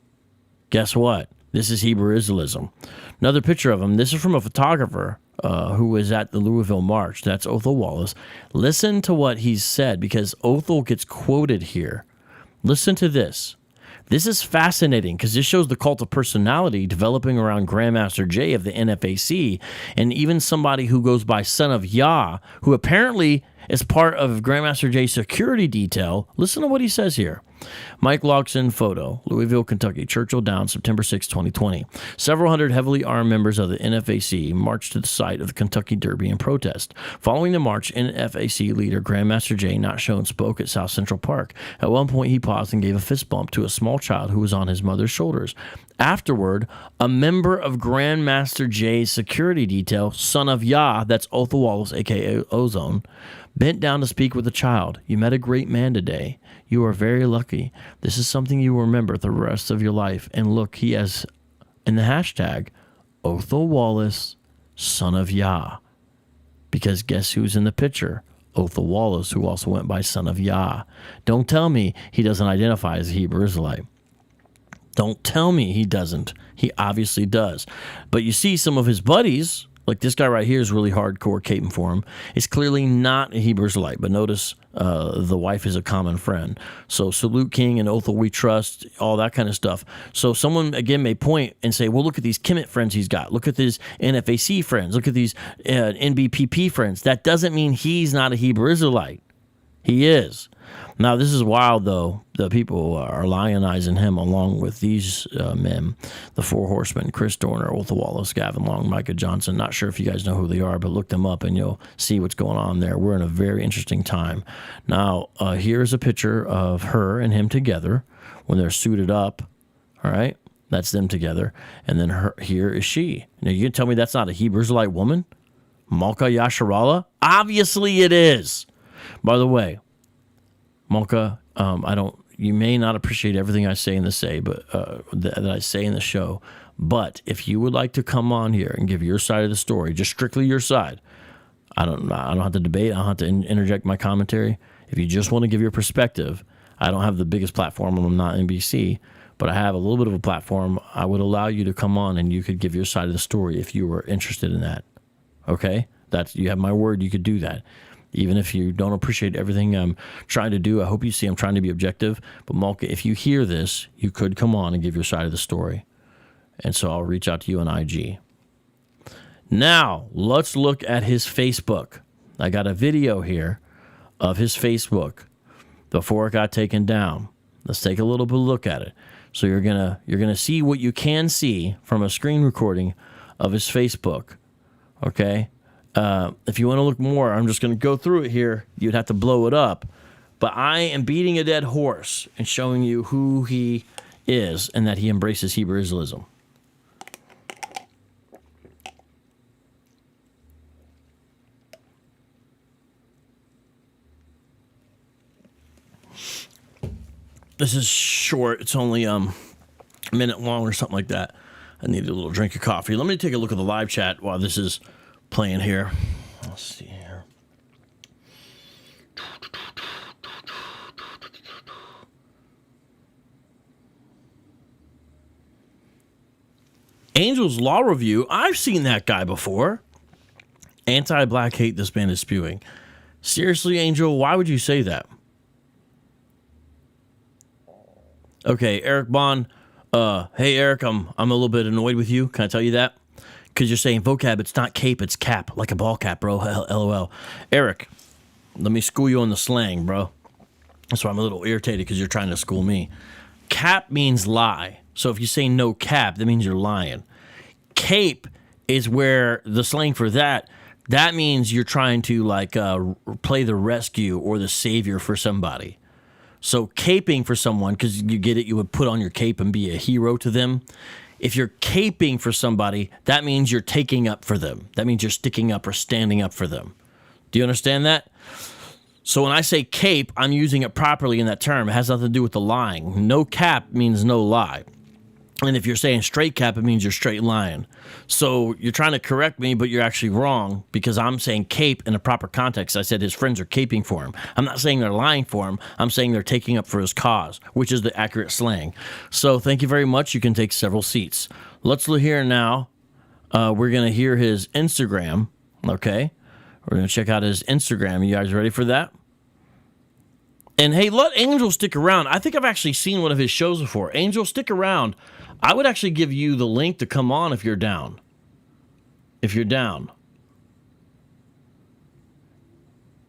Guess what? This is Hebrew Israelism. Another picture of him. This is from a photographer who was at the Louisville March. That's Othal Wallace. Listen to what he's said, because Othal gets quoted here. Listen to this. This is fascinating because this shows the cult of personality developing around Grandmaster Jay of the NFAC, and even somebody who goes by Son of Yah, who apparently as part of Grandmaster Jay's security detail. Listen to what he says here. Mike Loxon photo, Louisville, Kentucky, Churchill Downs, September 6, 2020. Several hundred heavily armed members of the NFAC marched to the site of the Kentucky Derby in protest. Following the march, NFAC leader Grandmaster Jay, not shown, spoke at South Central Park. At one point, he paused and gave a fist bump to a small child who was on his mother's shoulders. Afterward, a member of Grandmaster Jay's security detail, son of Yah, that's Othal Wallace, a.k.a. Ozone, bent down to speak with the child. You met a great man today. You are very lucky. This is something you will remember the rest of your life. And look, he has in the hashtag, Othal Wallace, son of Yah. Because guess who's in the picture? Othal Wallace, who also went by son of Yah. Don't tell me he doesn't identify as a Hebrew Israelite. Don't tell me he doesn't. He obviously does. But you see some of his buddies, like this guy right here is really hardcore caping for him. It's clearly not a Hebrew Israelite, but notice the wife is a common friend. So Salute King and Othal We Trust, all that kind of stuff. So someone, again, may point and say, well, look at these Kemet friends he's got. Look at his NFAC friends. Look at these NBPP friends. That doesn't mean he's not a Hebrew Israelite. He is. Now, this is wild, though. The people are lionizing him along with these men, the Four Horsemen, Chris Dorner, Othal Wallace, Gavin Long, Micah Johnson. Not sure if you guys know who they are, but look them up and you'll see what's going on there. We're in a very interesting time. Now, here's a picture of her and him together when they're suited up, all right? That's them together. And then here is she. Now, you can tell me that's not a Hebrew Israelite woman? Malka Yasharala? Obviously it is. By the way, Malka, you may not appreciate everything I say in the that I say in the show, but if you would like to come on here and give your side of the story, just strictly your side, I don't have to debate, I don't have to interject my commentary. If you just want to give your perspective, I don't have the biggest platform, I'm not NBC, but I have a little bit of a platform. I would allow you to come on and you could give your side of the story if you were interested in that. Okay? You have my word, you could do that. Even if you don't appreciate everything I'm trying to do, I hope you see I'm trying to be objective. But Malka, if you hear this, you could come on and give your side of the story. And so I'll reach out to you on IG. Now, let's look at his Facebook. I got a video here of his Facebook before it got taken down. Let's take a little bit of a look at it. So you're gonna see what you can see from a screen recording of his Facebook. Okay? If you want to look more, I'm just going to go through it here. You'd have to blow it up. But I am beating a dead horse and showing you who he is and that he embraces Hebrew Israelism. This is short. It's only a minute long or something like that. I need a little drink of coffee. Let me take a look at the live chat while this is playing here. Let's see here. Angel's Law Review. I've seen that guy before. Anti-black hate this man is spewing. Seriously, Angel, why would you say that? Okay, Eric Bond. Hey, Eric, I'm a little bit annoyed with you. Can I tell you that? Because you're saying vocab, it's not cape, it's cap. Like a ball cap, bro. LOL. Eric, let me school you on the slang, bro. That's why I'm a little irritated, because you're trying to school me. Cap means lie. So if you say no cap, that means you're lying. Cape is where the slang for that means you're trying to play the rescue or the savior for somebody. So caping for someone, because you get it, you would put on your cape and be a hero to them. If you're caping for somebody, that means you're taking up for them. That means you're sticking up or standing up for them. Do you understand that? So when I say cape, I'm using it properly in that term. It has nothing to do with the lying. No cap means no lie. And if you're saying straight cap, it means you're straight lying. So you're trying to correct me, but you're actually wrong, because I'm saying cape in a proper context. I said his friends are caping for him. I'm not saying they're lying for him. I'm saying they're taking up for his cause, which is the accurate slang. So thank you very much. You can take several seats. Let's look here now. We're going to hear his Instagram, okay? We're going to check out his Instagram. You guys ready for that? And hey, let Angel stick around. I think I've actually seen one of his shows before. Angel, stick around. I would actually give you the link to come on if you're down. If you're down.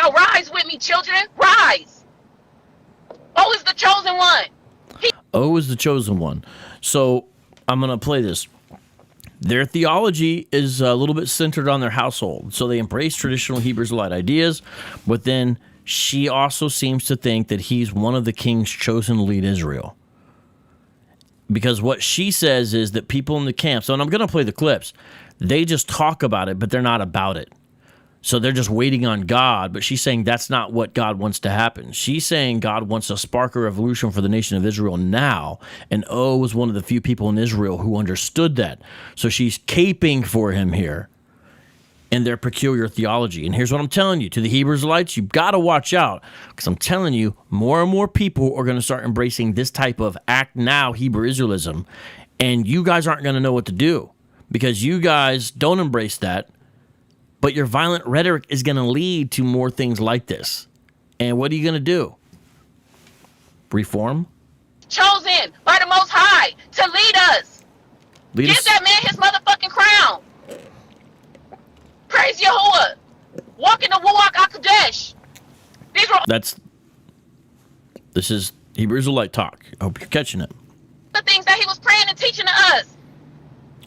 Now rise with me, children. Rise. O is the chosen one. O is the chosen one. So I'm going to play this. Their theology is a little bit centered on their household. So they embrace traditional Hebrew Israelite ideas, but then she also seems to think that he's one of the kings chosen to lead Israel. Because what she says is that people in the camps, and I'm going to play the clips, they just talk about it, but they're not about it. So they're just waiting on God, but she's saying that's not what God wants to happen. She's saying God wants to spark a revolution for the nation of Israel now, and O was one of the few people in Israel who understood that. So she's caping for him here in their peculiar theology. And here's what I'm telling you, to the Hebrew Israelites, you've got to watch out, because I'm telling you, more and more people are going to start embracing this type of act now Hebrew Israelism, and you guys aren't going to know what to do, because you guys don't embrace that. But your violent rhetoric is going to lead to more things like this. And what are you going to do? Reform? Chosen by the Most High to lead us. Give that man his motherfucking crown. Praise Yahuwah. Walk in the Ruach HaKodesh. This is Hebrew Israelite talk. I hope you're catching it. The things that he was praying and teaching to us.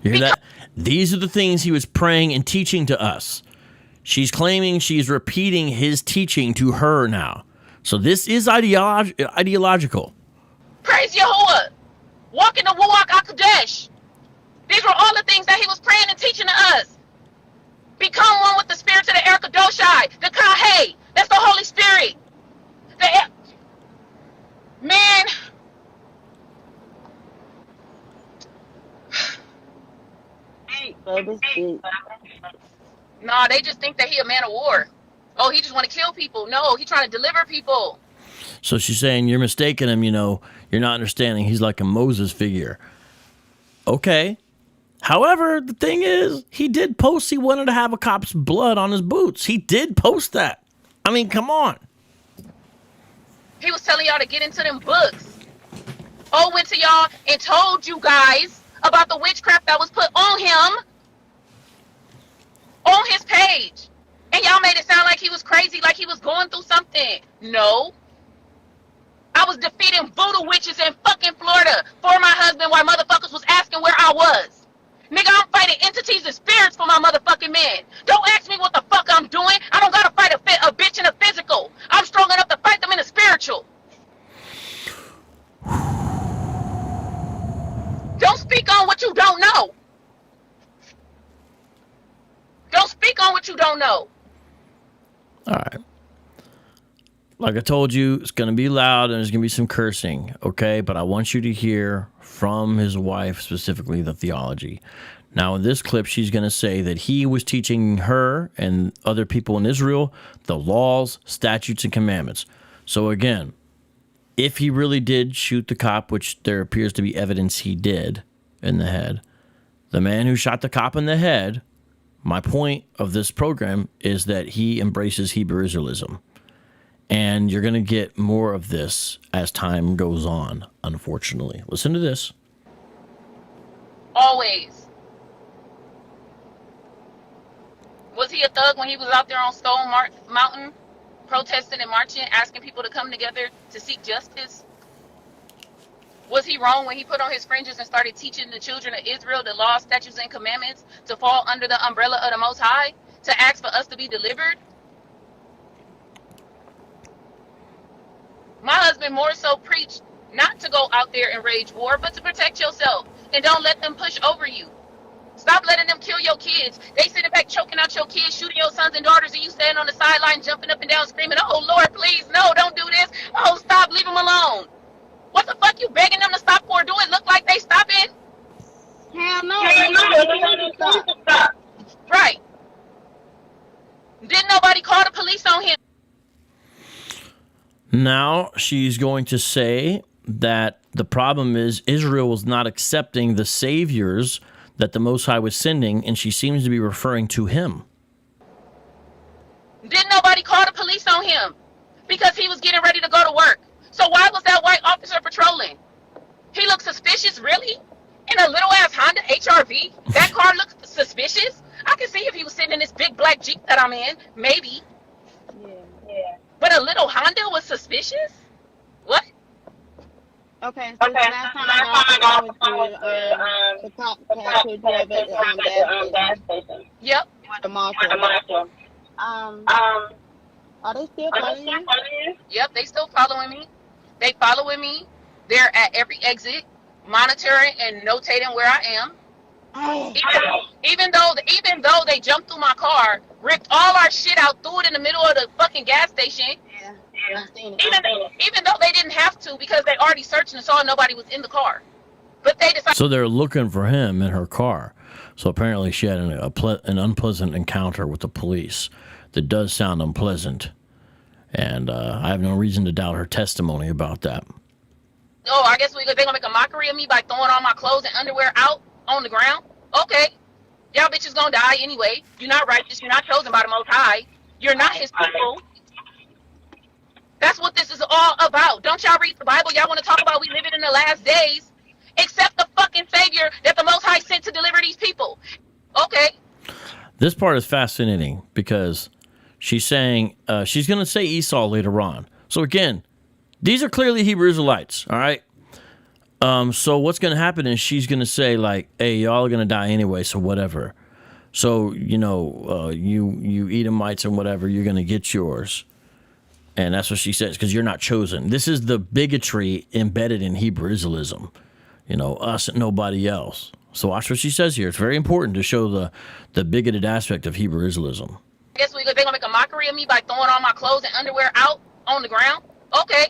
You hear that? These are the things he was praying and teaching to us. She's claiming she's repeating his teaching to her now. So this is ideological. Praise Yahuwah. Walk in the Ruach HaKodesh. These were all the things that he was praying and teaching to us. Become one with the spirits of the Erkadoshai, the Kahei. That's the Holy Spirit. Man. Nah, they just think that he a man of war. Oh, he just want to kill people. No, he trying to deliver people. So she's saying you're mistaking him, you're not understanding. He's like a Moses figure. Okay. However, the thing is, he did post he wanted to have a cop's blood on his boots. He did post that. I mean, come on. He was telling y'all to get into them books. Oh, went to y'all and told you guys about the witchcraft that was put on him on his page. And y'all made it sound like he was crazy, like he was going through something. No. I was defeating voodoo witches in fucking Florida for my husband while motherfuckers was asking where I was. Nigga, I'm fighting entities and spirits for my motherfucking man. Don't ask me what the fuck I'm doing. I don't gotta fight a bitch in a physical. I'm strong enough to fight them in a spiritual. Don't speak on what you don't know. Don't speak on what you don't know. All right. Like I told you, it's going to be loud and there's going to be some cursing, okay? But I want you to hear from his wife, specifically the theology. Now, in this clip, she's going to say that he was teaching her and other people in Israel the laws, statutes, and commandments. So again, if he really did shoot the cop, which there appears to be evidence he did in the head, the man who shot the cop in the head, my point of this program is that he embraces Hebrew Israelism. And you're going to get more of this as time goes on, unfortunately. Listen to this. Always. Was he a thug when he was out there on Stone Mountain, protesting and marching, asking people to come together to seek justice? Was he wrong when he put on his fringes and started teaching the children of Israel the laws, statutes, and commandments to fall under the umbrella of the Most High, to ask for us to be delivered? My husband more so preached not to go out there and wage war, but to protect yourself. And don't let them push over you. Stop letting them kill your kids. They sitting back choking out your kids, shooting your sons and daughters, and you standing on the sideline jumping up and down screaming, oh, Lord, please, no, don't do this. Oh, stop, leave them alone. What the fuck you begging them to stop for? Do it look like they stopping? Hell no. Stop. Right. Didn't nobody call the police on him? Now she's going to say that the problem is Israel was not accepting the saviors that the Most High was sending, and she seems to be referring to him. Didn't nobody call the police on him? Because he was getting ready to go to work. So why was that white officer patrolling? He looked suspicious, really? In a little ass Honda HRV? That car looked suspicious? I can see if he was sitting in this big black Jeep that I'm in. Maybe. Yeah. that a little Honda was suspicious? What? Okay, so last time I was with you, the cop had put you at the gas station. Yep. With the marshal. Are they still following you? Yep, they still following me. They following me. They're at every exit, monitoring and notating where I am. Oh. Even though they jumped through my car, ripped all our shit out, threw it in the middle of the fucking gas station. Yeah. I've seen it. Even though they didn't have to because they already searched and saw nobody was in the car. But they decided. So they're looking for him in her car. So apparently she had an unpleasant encounter with the police. That does sound unpleasant. And I have no reason to doubt her testimony about that. Oh, I guess they're going to make a mockery of me by throwing all my clothes and underwear out on the ground? Okay. Y'all bitches going to die anyway. You're not righteous. You're not chosen by the Most High. You're not his people. That's what this is all about. Don't y'all read the Bible? Y'all want to talk about we live it in the last days? Accept the fucking Savior that the Most High sent to deliver these people. Okay. This part is fascinating because she's saying she's going to say Esau later on. So again, these are clearly Hebrew Israelites, all right? So what's going to happen is she's going to say, like, hey, y'all are going to die anyway, so whatever. So, you Edomites and whatever, you're going to get yours. And that's what she says, because you're not chosen. This is the bigotry embedded in Hebrew Israelism. Us and nobody else. So watch what she says here. It's very important to show the bigoted aspect of Hebrew Israelism. I guess they're going to make a mockery of me by throwing all my clothes and underwear out on the ground? Okay.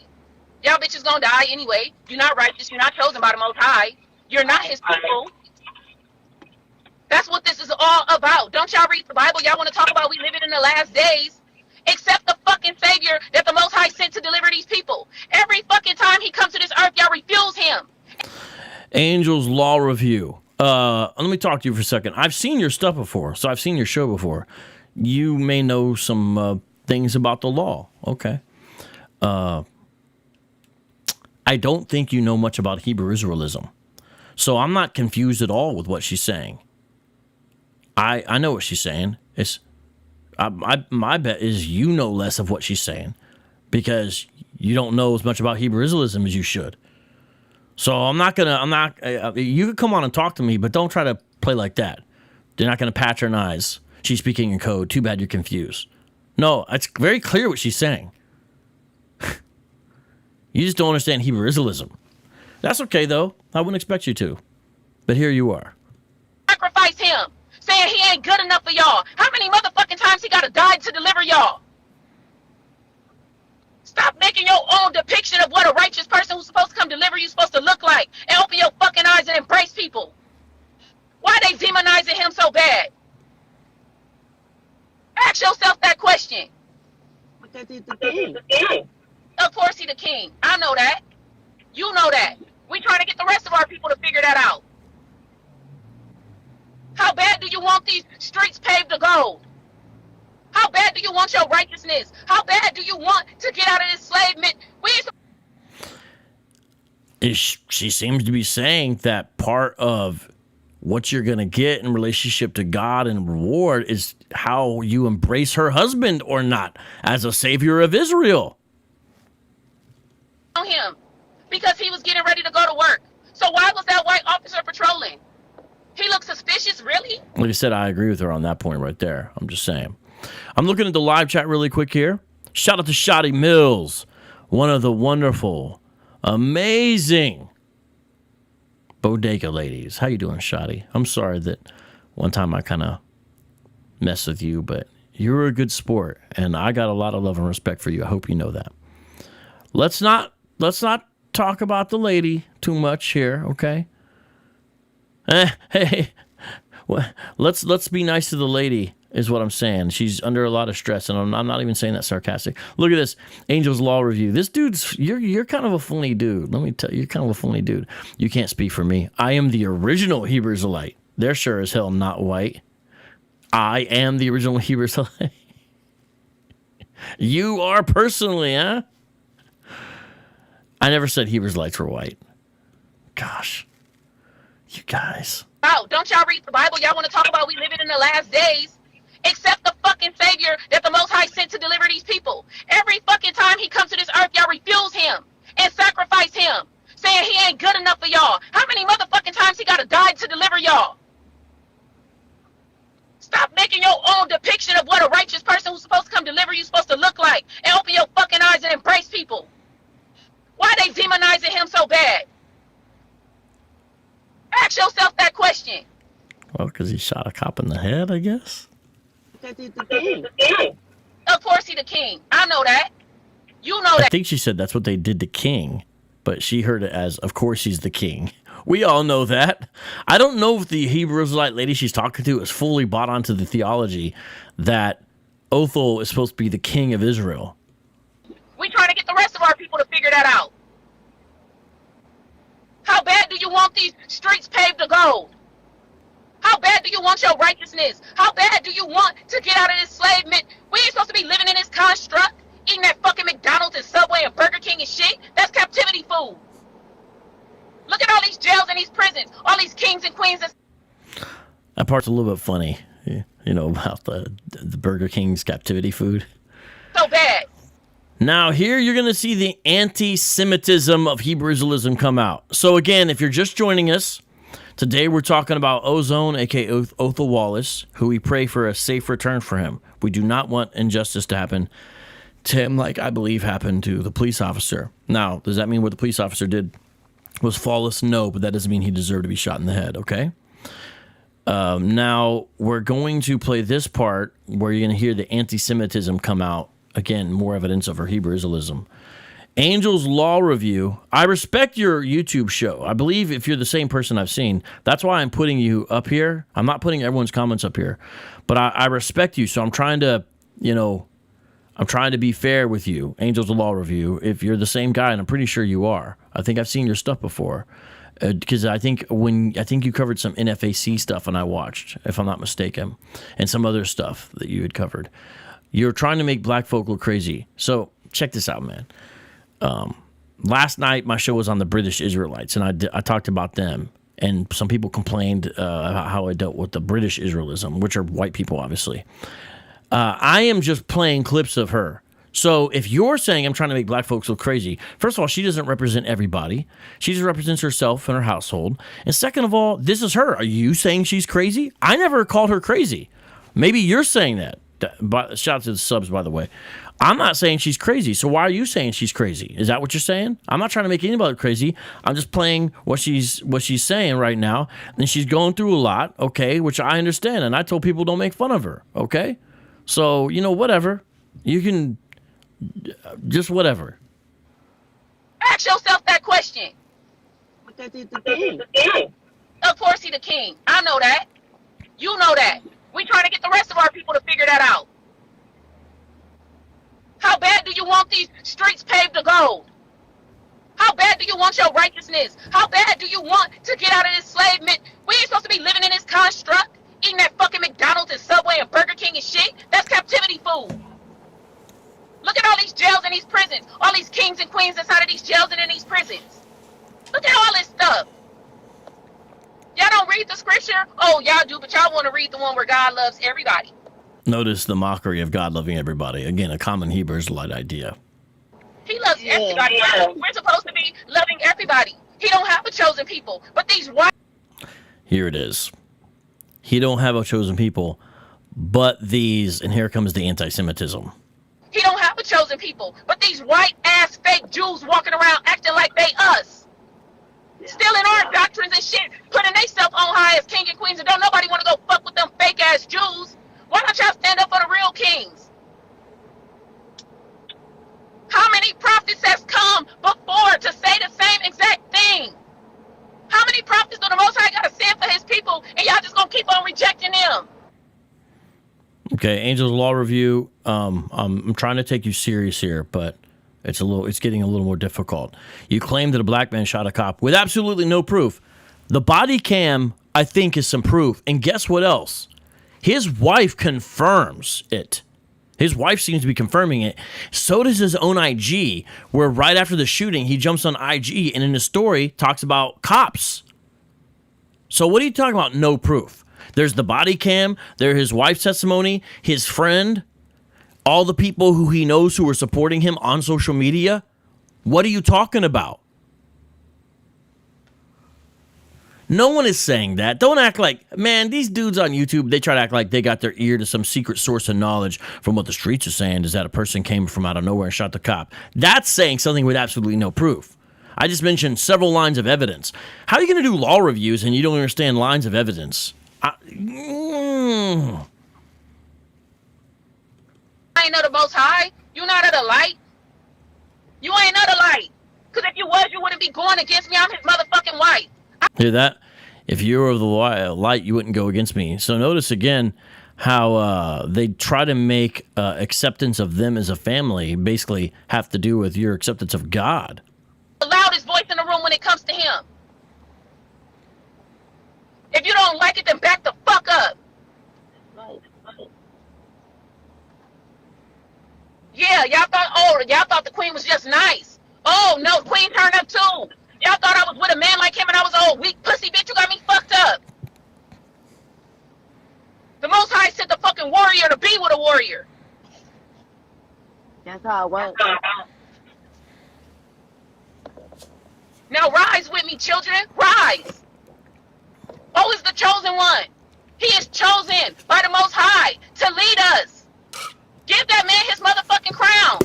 Y'all bitches going to die anyway. You're not righteous. You're not chosen by the Most High. You're not his people. That's what this is all about. Don't y'all read the Bible? Y'all want to talk about we live it in the last days? Accept the fucking Savior that the Most High sent to deliver these people. Every fucking time he comes to this earth, y'all refuse him. Angel's Law Review. Let me talk to you for a second. I've seen your stuff before, so I've seen your show before. You may know some things about the law. Okay. I don't think you know much about Hebrew Israelism. So I'm not confused at all with what she's saying. I know what she's saying. My bet is you know less of what she's saying because you don't know as much about Hebrew Israelism as you should. So you could come on and talk to me, but don't try to play like that. They're not going to patronize. She's speaking in code. Too bad you're confused. No, it's very clear what she's saying. You just don't understand Hebrew Israelism. That's okay, though. I wouldn't expect you to. But here you are. Sacrifice him, saying he ain't good enough for y'all. How many motherfucking times he got to die to deliver y'all? Stop making your own depiction of what a righteous person who's supposed to come deliver you is supposed to look like and open your fucking eyes and embrace people. Why are they demonizing him so bad? Ask yourself that question. Because he's the king. Of course he the king. I know that. You know that. We trying to get the rest of our people to figure that out. How bad do you want these streets paved to gold? How bad do you want your righteousness? How bad do you want to get out of this enslavement? She seems to be saying that part of what you're going to get in relationship to God and reward is how you embrace her husband or not as a savior of Israel. On him because he was getting ready to go to work. So why was that white officer patrolling? He looked suspicious, really? Like I said, I agree with her on that point right there. I'm just saying. I'm looking at the live chat really quick here. Shout out to Shotty Mills, one of the wonderful, amazing bodega ladies. How you doing, Shotty? I'm sorry that one time I kind of messed with you, but you're a good sport, and I got a lot of love and respect for you. I hope you know that. Let's not talk about the lady too much here, okay? Hey, let's be nice to the lady, is what I'm saying. She's under a lot of stress, and I'm not even saying that sarcastic. Look at this, Angel's Law Review. This dude's, you're kind of a funny dude. Let me tell you, you're kind of a funny dude. You can't speak for me. I am the original Hebrew Israelite. They're sure as hell not white. I am the original Hebrew Israelite. You are personally, huh? I never said Hebrew Israelites were white. Gosh. You guys. Oh, don't y'all read the Bible? Y'all want to talk about we live it in the last days? Accept the fucking Savior savior that the Most High sent to deliver these people. Every fucking time he comes to this earth, y'all refuse him and sacrifice him, saying he ain't good enough for y'all. How many motherfucking times he gotta die to deliver y'all? Stop making your own depiction of what a righteous person who's supposed to come deliver you supposed to look like, and open your fucking eyes and embrace people. Why are they demonizing him so bad? Ask yourself that question. Well, because he shot a cop in the head, I guess. Because he's the king. Of course he the king. I know that. You know I that. think she said that's what they did to King, but she heard it as, of course he's the king. We all know that. I don't know if the Hebrew Israelite lady she's talking to is fully bought onto the theology that Othal is supposed to be the king of Israel. We trying to get the rest of our people to figure that out. How bad do you want these streets paved to gold? How bad do you want your righteousness? How bad do you want to get out of this enslavement? We ain't supposed to be living in this construct, eating that fucking McDonald's and Subway and Burger King and shit. That's captivity food. Look at all these jails and these prisons, all these kings and queens. That part's a little bit funny, you know, about the Burger King's captivity food. So bad. Now, here you're going to see the anti-Semitism of Hebrew Israelism come out. So, again, if you're just joining us, today we're talking about Ozone, a.k.a. Othal Wallace, who we pray for a safe return for him. We do not want injustice to happen to him like I believe happened to the police officer. Now, does that mean what the police officer did was flawless? No, but that doesn't mean he deserved to be shot in the head, okay? Now, we're going to play this part where you're going to hear the anti-Semitism come out. Again, more evidence of her Hebrew Israelism. Angel's Law Review. I respect your YouTube show. I believe if you're the same person I've seen, that's why I'm putting you up here. I'm not putting everyone's comments up here, but I respect you. So I'm trying to, I'm trying to be fair with you. Angel's Law Review. If you're the same guy, and I'm pretty sure you are, I think I've seen your stuff before. Because I think you covered some NFAC stuff, and I watched, if I'm not mistaken, and some other stuff that you had covered. You're trying to make black folk look crazy. So check this out, man. Last night, my show was on the British Israelites, and I talked about them. And some people complained how I dealt with the British Israelism, which are white people, obviously. I am just playing clips of her. So if you're saying I'm trying to make black folks look crazy, first of all, she doesn't represent everybody. She just represents herself and her household. And second of all, this is her. Are you saying she's crazy? I never called her crazy. Maybe you're saying that. Shout out to the subs, by the way. I'm not saying she's crazy. So why are you saying she's crazy? Is that what you're saying? I'm not trying to make anybody crazy. I'm just playing what she's saying right now. And she's going through a lot, okay, which I understand. And I told people don't make fun of her, okay? So, whatever. You can just whatever. Ask yourself that question. Because he's the king. Of course he the king. I know that. You know that. We trying to get the rest of our people to figure that out. How bad do you want these streets paved to gold? How bad do you want your righteousness? How bad do you want to get out of this enslavement? We ain't supposed to be living in this construct, eating that fucking McDonald's and Subway and Burger King and shit. That's captivity food. Look at all these jails and these prisons. All these kings and queens inside of these jails and in these prisons. Look at all this stuff. Y'all don't read the scripture? Oh, y'all do, but y'all want to read the one where God loves everybody. Notice the mockery of God loving everybody. Again, a common Hebrew Israelite idea. He loves everybody. Yeah. We're supposed to be loving everybody. He don't have a chosen people. But these white... Here it is. He don't have a chosen people, but these... And here comes the anti-Semitism. He don't have a chosen people. But these white-ass fake Jews walking around acting like they us. Stealing our doctrines and shit, putting themselves on high as king and queens, and don't nobody want to go fuck with them fake ass Jews. Why don't y'all stand up for the real kings? How many prophets has come before to say the same exact thing? How many prophets do the Most High got to send for his people, and y'all just gonna keep on rejecting them? Okay, Angel's Law Review. I'm trying to take you serious here, but it's getting a little more difficult. You claim that a black man shot a cop with absolutely no proof. The body cam, I think, is some proof. And guess what else? His wife confirms it. His wife seems to be confirming it. So does his own IG, where right after the shooting, he jumps on IG and in his story talks about cops. So what are you talking about? No proof. There's the body cam. There's his wife's testimony. His friend. All the people who he knows who are supporting him on social media? What are you talking about? No one is saying that. Don't act like, man, these dudes on YouTube, they try to act like they got their ear to some secret source of knowledge from what the streets are saying is that a person came from out of nowhere and shot the cop. That's saying something with absolutely no proof. I just mentioned several lines of evidence. How are you going to do law reviews and you don't understand lines of evidence? I ain't of the Most High. You not of the light. You ain't of the light. Because if you was, you wouldn't be going against me. I'm his motherfucking wife. Hear that? If you were of the light, you wouldn't go against me. So notice again how they try to make acceptance of them as a family basically have to do with your acceptance of God. The loudest voice in the room when it comes to him. If you don't like it, then back the fuck up. Yeah, y'all thought the queen was just nice. Oh no, queen turned up too. Y'all thought I was with a man like him and I was an old weak pussy bitch. You got me fucked up. The Most High sent the fucking warrior to be with a warrior. That's how it works. Now rise with me, children. Rise. Who is the chosen one? He is chosen by the Most High to lead us. Give that man his motherfucking crown.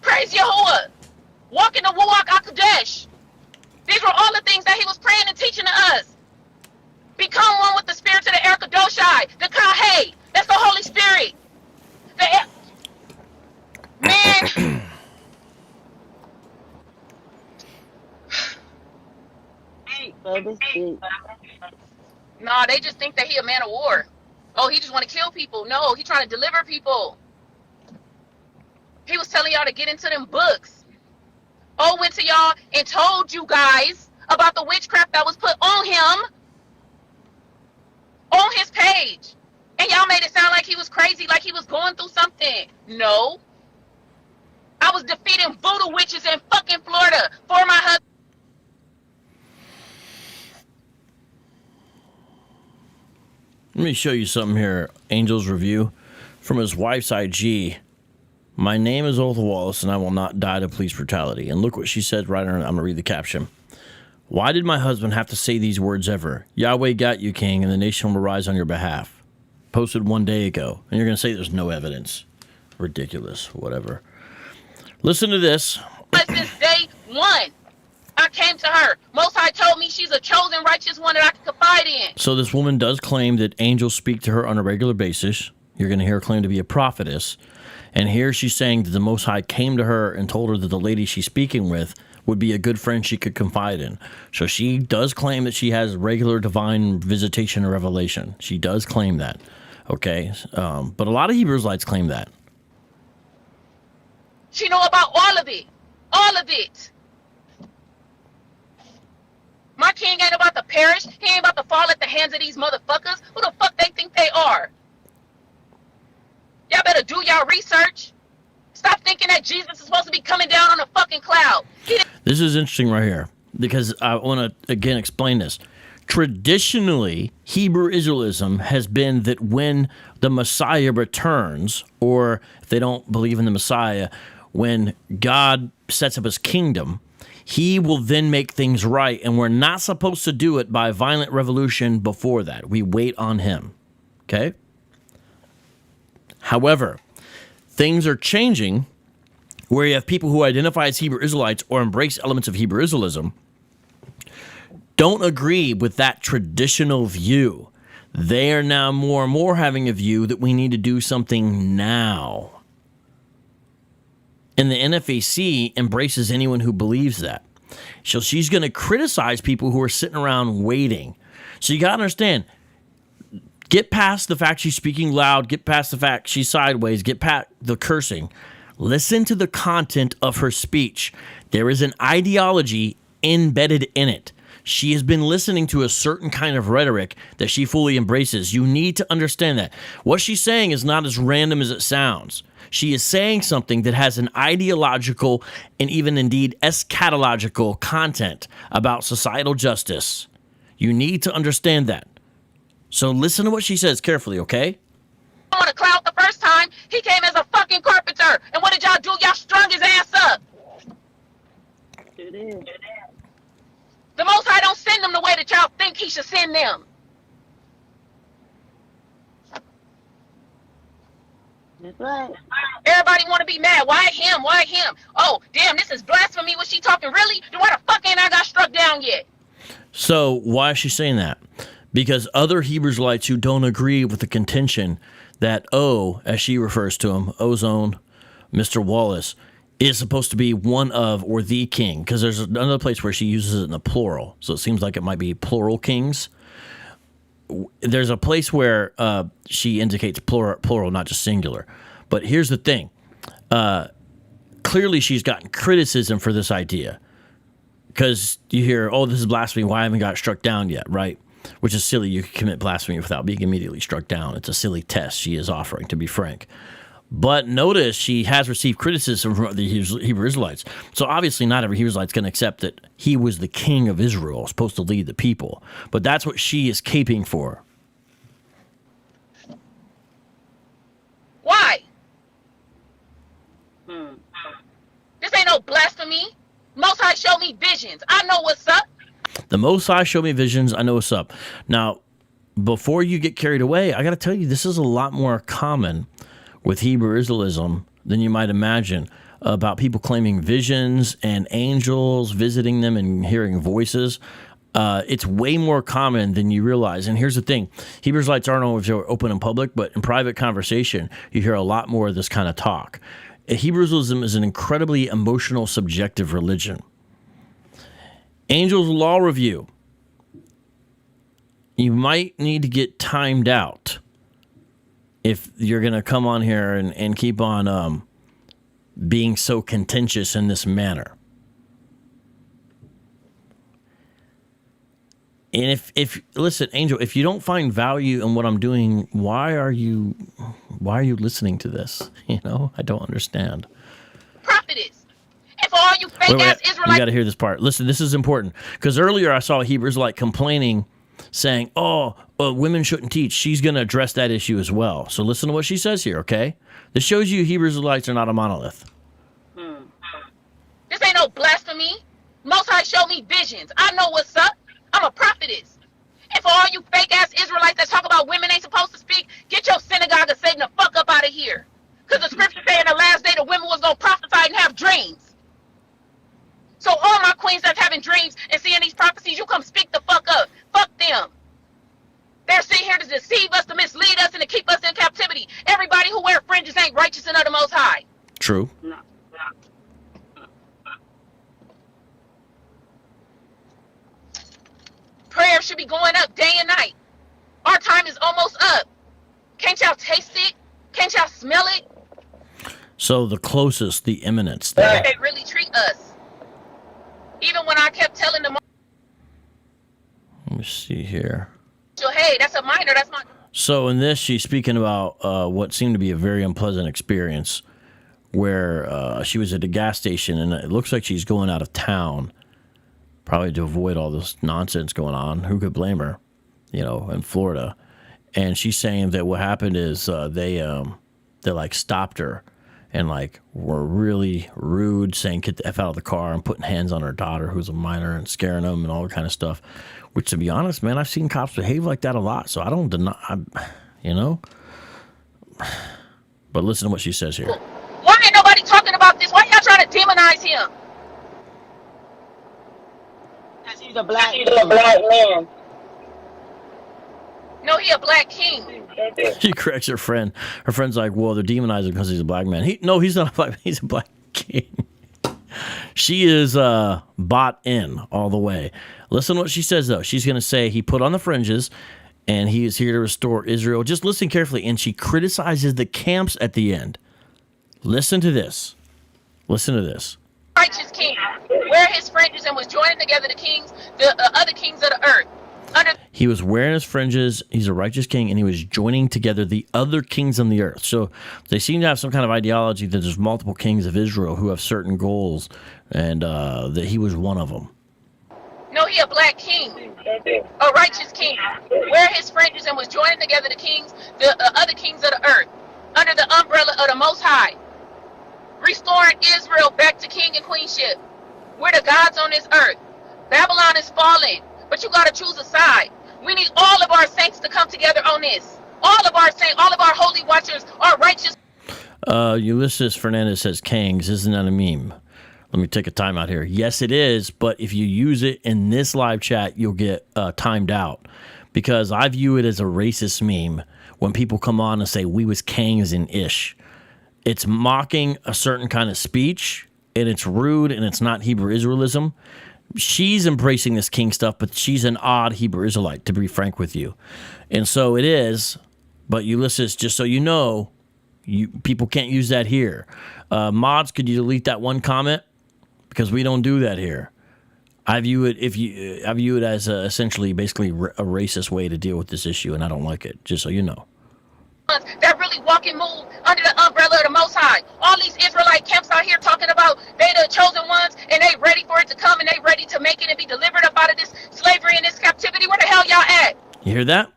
Praise Yahuwah. Walk in the Ruach HaKodesh. These were all the things that he was praying and teaching to us. Become one with the spirits of the Erkadoshai, the Kahei. That's the Holy Spirit. Man. Nah, they just think that he a man of war. Oh, he just want to kill people. No, he trying to deliver people. He was telling y'all to get into them books. Oh, went to y'all and told you guys about the witchcraft that was put on him on his page. And y'all made it sound like he was crazy, like he was going through something. No. I was defeating voodoo witches in fucking Florida for my husband. Let me show you something here. Angel's review from his wife's IG. My name is Othal Wallace, and I will not die to police brutality. And look what she said right on. I'm going to read the caption. Why did my husband have to say these words ever? Yahweh got you, king, and the nation will rise on your behalf. Posted 1 day ago. And you're going to say there's no evidence. Ridiculous. Whatever. Listen to this. Since day one, I came to her. Most High told me she's a chosen righteous one that I can confide in. So this woman does claim that angels speak to her on a regular basis. You're going to hear her claim to be a prophetess. And here she's saying that the Most High came to her and told her that the lady she's speaking with would be a good friend she could confide in. So she does claim that she has regular divine visitation or revelation. She does claim that. Okay? But a lot of Hebrew Israelites claim that. She know about all of it. All of it. My king ain't about to perish. He ain't about to fall at the hands of these motherfuckers. Who the fuck they think they are? Y'all better do y'all research. Stop thinking that Jesus is supposed to be coming down on a fucking cloud. This is interesting right here because I want to, again, explain this. Traditionally, Hebrew Israelism has been that when the Messiah returns, or if they don't believe in the Messiah, when God sets up his kingdom, he will then make things right, and we're not supposed to do it by violent revolution before that. We wait on him, okay? However, things are changing where you have people who identify as Hebrew Israelites or embrace elements of Hebrew Israelism don't agree with that traditional view. They are now more and more having a view that we need to do something now. And the NFAC embraces anyone who believes that. So she's going to criticize people who are sitting around waiting. So you got to understand, get past the fact she's speaking loud, get past the fact she's sideways, get past the cursing. Listen to the content of her speech. There is an ideology embedded in it. She has been listening to a certain kind of rhetoric that she fully embraces. You need to understand that. What she's saying is not as random as it sounds. She is saying something that has an ideological and even indeed eschatological content about societal justice. You need to understand that. So listen to what she says carefully, okay? On a cloud the first time, He came as a fucking carpenter. And what did y'all do? Y'all strung his ass up. It is. The Most High don't send them the way that y'all think he should send them. That's right. Everybody want to be mad. Why him? Why him? Oh, damn, this is blasphemy. Was she talking really? Then why the fuck ain't I got struck down yet? So why is she saying that? Because other Israelites who don't agree with the contention that O, as she refers to him, Ozone, Mr. Wallace, is supposed to be one of or the king, because there's another place where she uses it in the plural, so it seems like it might be plural kings. There's a place where she indicates plural, not just singular. But here's the thing. Clearly she's gotten criticism for this idea, because you hear, oh, this is blasphemy, why I haven't got struck down yet, right? Which is silly. You can commit blasphemy without being immediately struck down. It's a silly test she is offering, to be frank. But notice she has received criticism from the Hebrew Israelites. So obviously not every Hebrew Israelite's going to accept that he was the king of Israel, supposed to lead the people. But that's what she is caping for. Why? This ain't no blasphemy. Most High showed me visions. I know what's up. The Most High showed me visions. I know what's up. Now, before you get carried away, I got to tell you, this is a lot more common with Hebrew Israelism than you might imagine, about people claiming visions and angels visiting them and hearing voices. It's way more common than you realize. And here's the thing. Hebrew Israelites aren't always open in public, but in private conversation, you hear a lot more of this kind of talk. Hebrew Israelism is an incredibly emotional, subjective religion. Angel's Law Review. You might need to get timed out if you're going to come on here and keep on being so contentious in this manner. And if listen, Angel, if you don't find value in what I'm doing, why are you listening to this? You know, I don't understand. Prophetess. And for all you fake ass Israelites. You got to hear this part. Listen, this is important, because earlier I saw Hebrews like complaining, saying, "Oh, women shouldn't teach." She's going to address that issue as well. So listen to what she says here, okay? This shows you Hebrew Israelites are not a monolith. This ain't no blasphemy. Most High showed me visions. I know what's up. I'm a prophetess. And for all you fake ass Israelites that talk about women ain't supposed to speak, get your synagogue of Satan the fuck up out of here. Because the scripture say in the last day the women was going to prophesy and have dreams. So all my queens that's having dreams and seeing these prophecies, you come speak the fuck up. Fuck them. They're sitting here to deceive us, to mislead us, and to keep us in captivity. Everybody who wear fringes ain't righteous and of the Most High. True. No. Prayer should be going up day and night. Our time is almost up. Can't y'all taste it? Can't y'all smell it? So the closest, the imminence there. They really treat us. Even when I kept telling them, Let me see here. hey, that's a minor, that's my... So in this, she's speaking about what seemed to be a very unpleasant experience, where she was at a gas station, and it looks like she's going out of town, probably to avoid all this nonsense going on. Who could blame her, you know, in Florida? And she's saying that what happened is they like stopped her and like were really rude, saying get the F out of the car, and putting hands on her daughter who's a minor and scaring them and all that kind of stuff. Which, to be honest, man, I've seen cops behave like that a lot, so I don't deny, you know. But listen to what she says here. Why ain't nobody talking about this? Why y'all trying to demonize him? Because he's a black man. No, he a black king. She corrects her friend. Her friend's like, well, they're demonizing because he's a black man. No, he's not a black man. He's a black king. She is bought in all the way. Listen to what she says, though. She's going to say he put on the fringes, and he is here to restore Israel. Just listen carefully. And she criticizes the camps at the end. Listen to this. Listen to this. Righteous king. Wear his fringes and was joining together the kings, the other kings of the earth. He was wearing his fringes. He's a righteous king, and he was joining together the other kings on the earth. So they seem to have some kind of ideology that there's multiple kings of Israel who have certain goals, and that he was one of them. No, he a black king, a righteous king. Wear his fringes and was joining together the kings, the other kings of the earth, under the umbrella umbrella of the Most High, restoring Israel back to king and queenship. We're the gods on this earth. Babylon is falling, but you got to choose a side. We need all of our saints to come together on this. All of our saints, all of our holy watchers, our righteous. Ulysses Fernandez says, Kangs, isn't that a meme? Let me take a time out here. Yes, it is, but if you use it in this live chat, you'll get timed out, because I view it as a racist meme when people come on and say, we was Kangs and Ish. It's mocking a certain kind of speech, and it's rude, and it's not Hebrew Israelism. She's embracing this king stuff, but she's an odd Hebrew Israelite, to be frank with you. And so it is, but Ulysses, just so you know, people can't use that here. Mods, could you delete that one comment? Because we don't do that here. I view it as essentially basically a racist way to deal with this issue, and I don't like it, just so you know. That really walk and move under the umbrella of the Most High. All these Israelite camps out here talking about they the chosen ones and they ready for it to come and they ready to make it and be delivered up out of this slavery and this captivity. Where the hell y'all at? You hear that?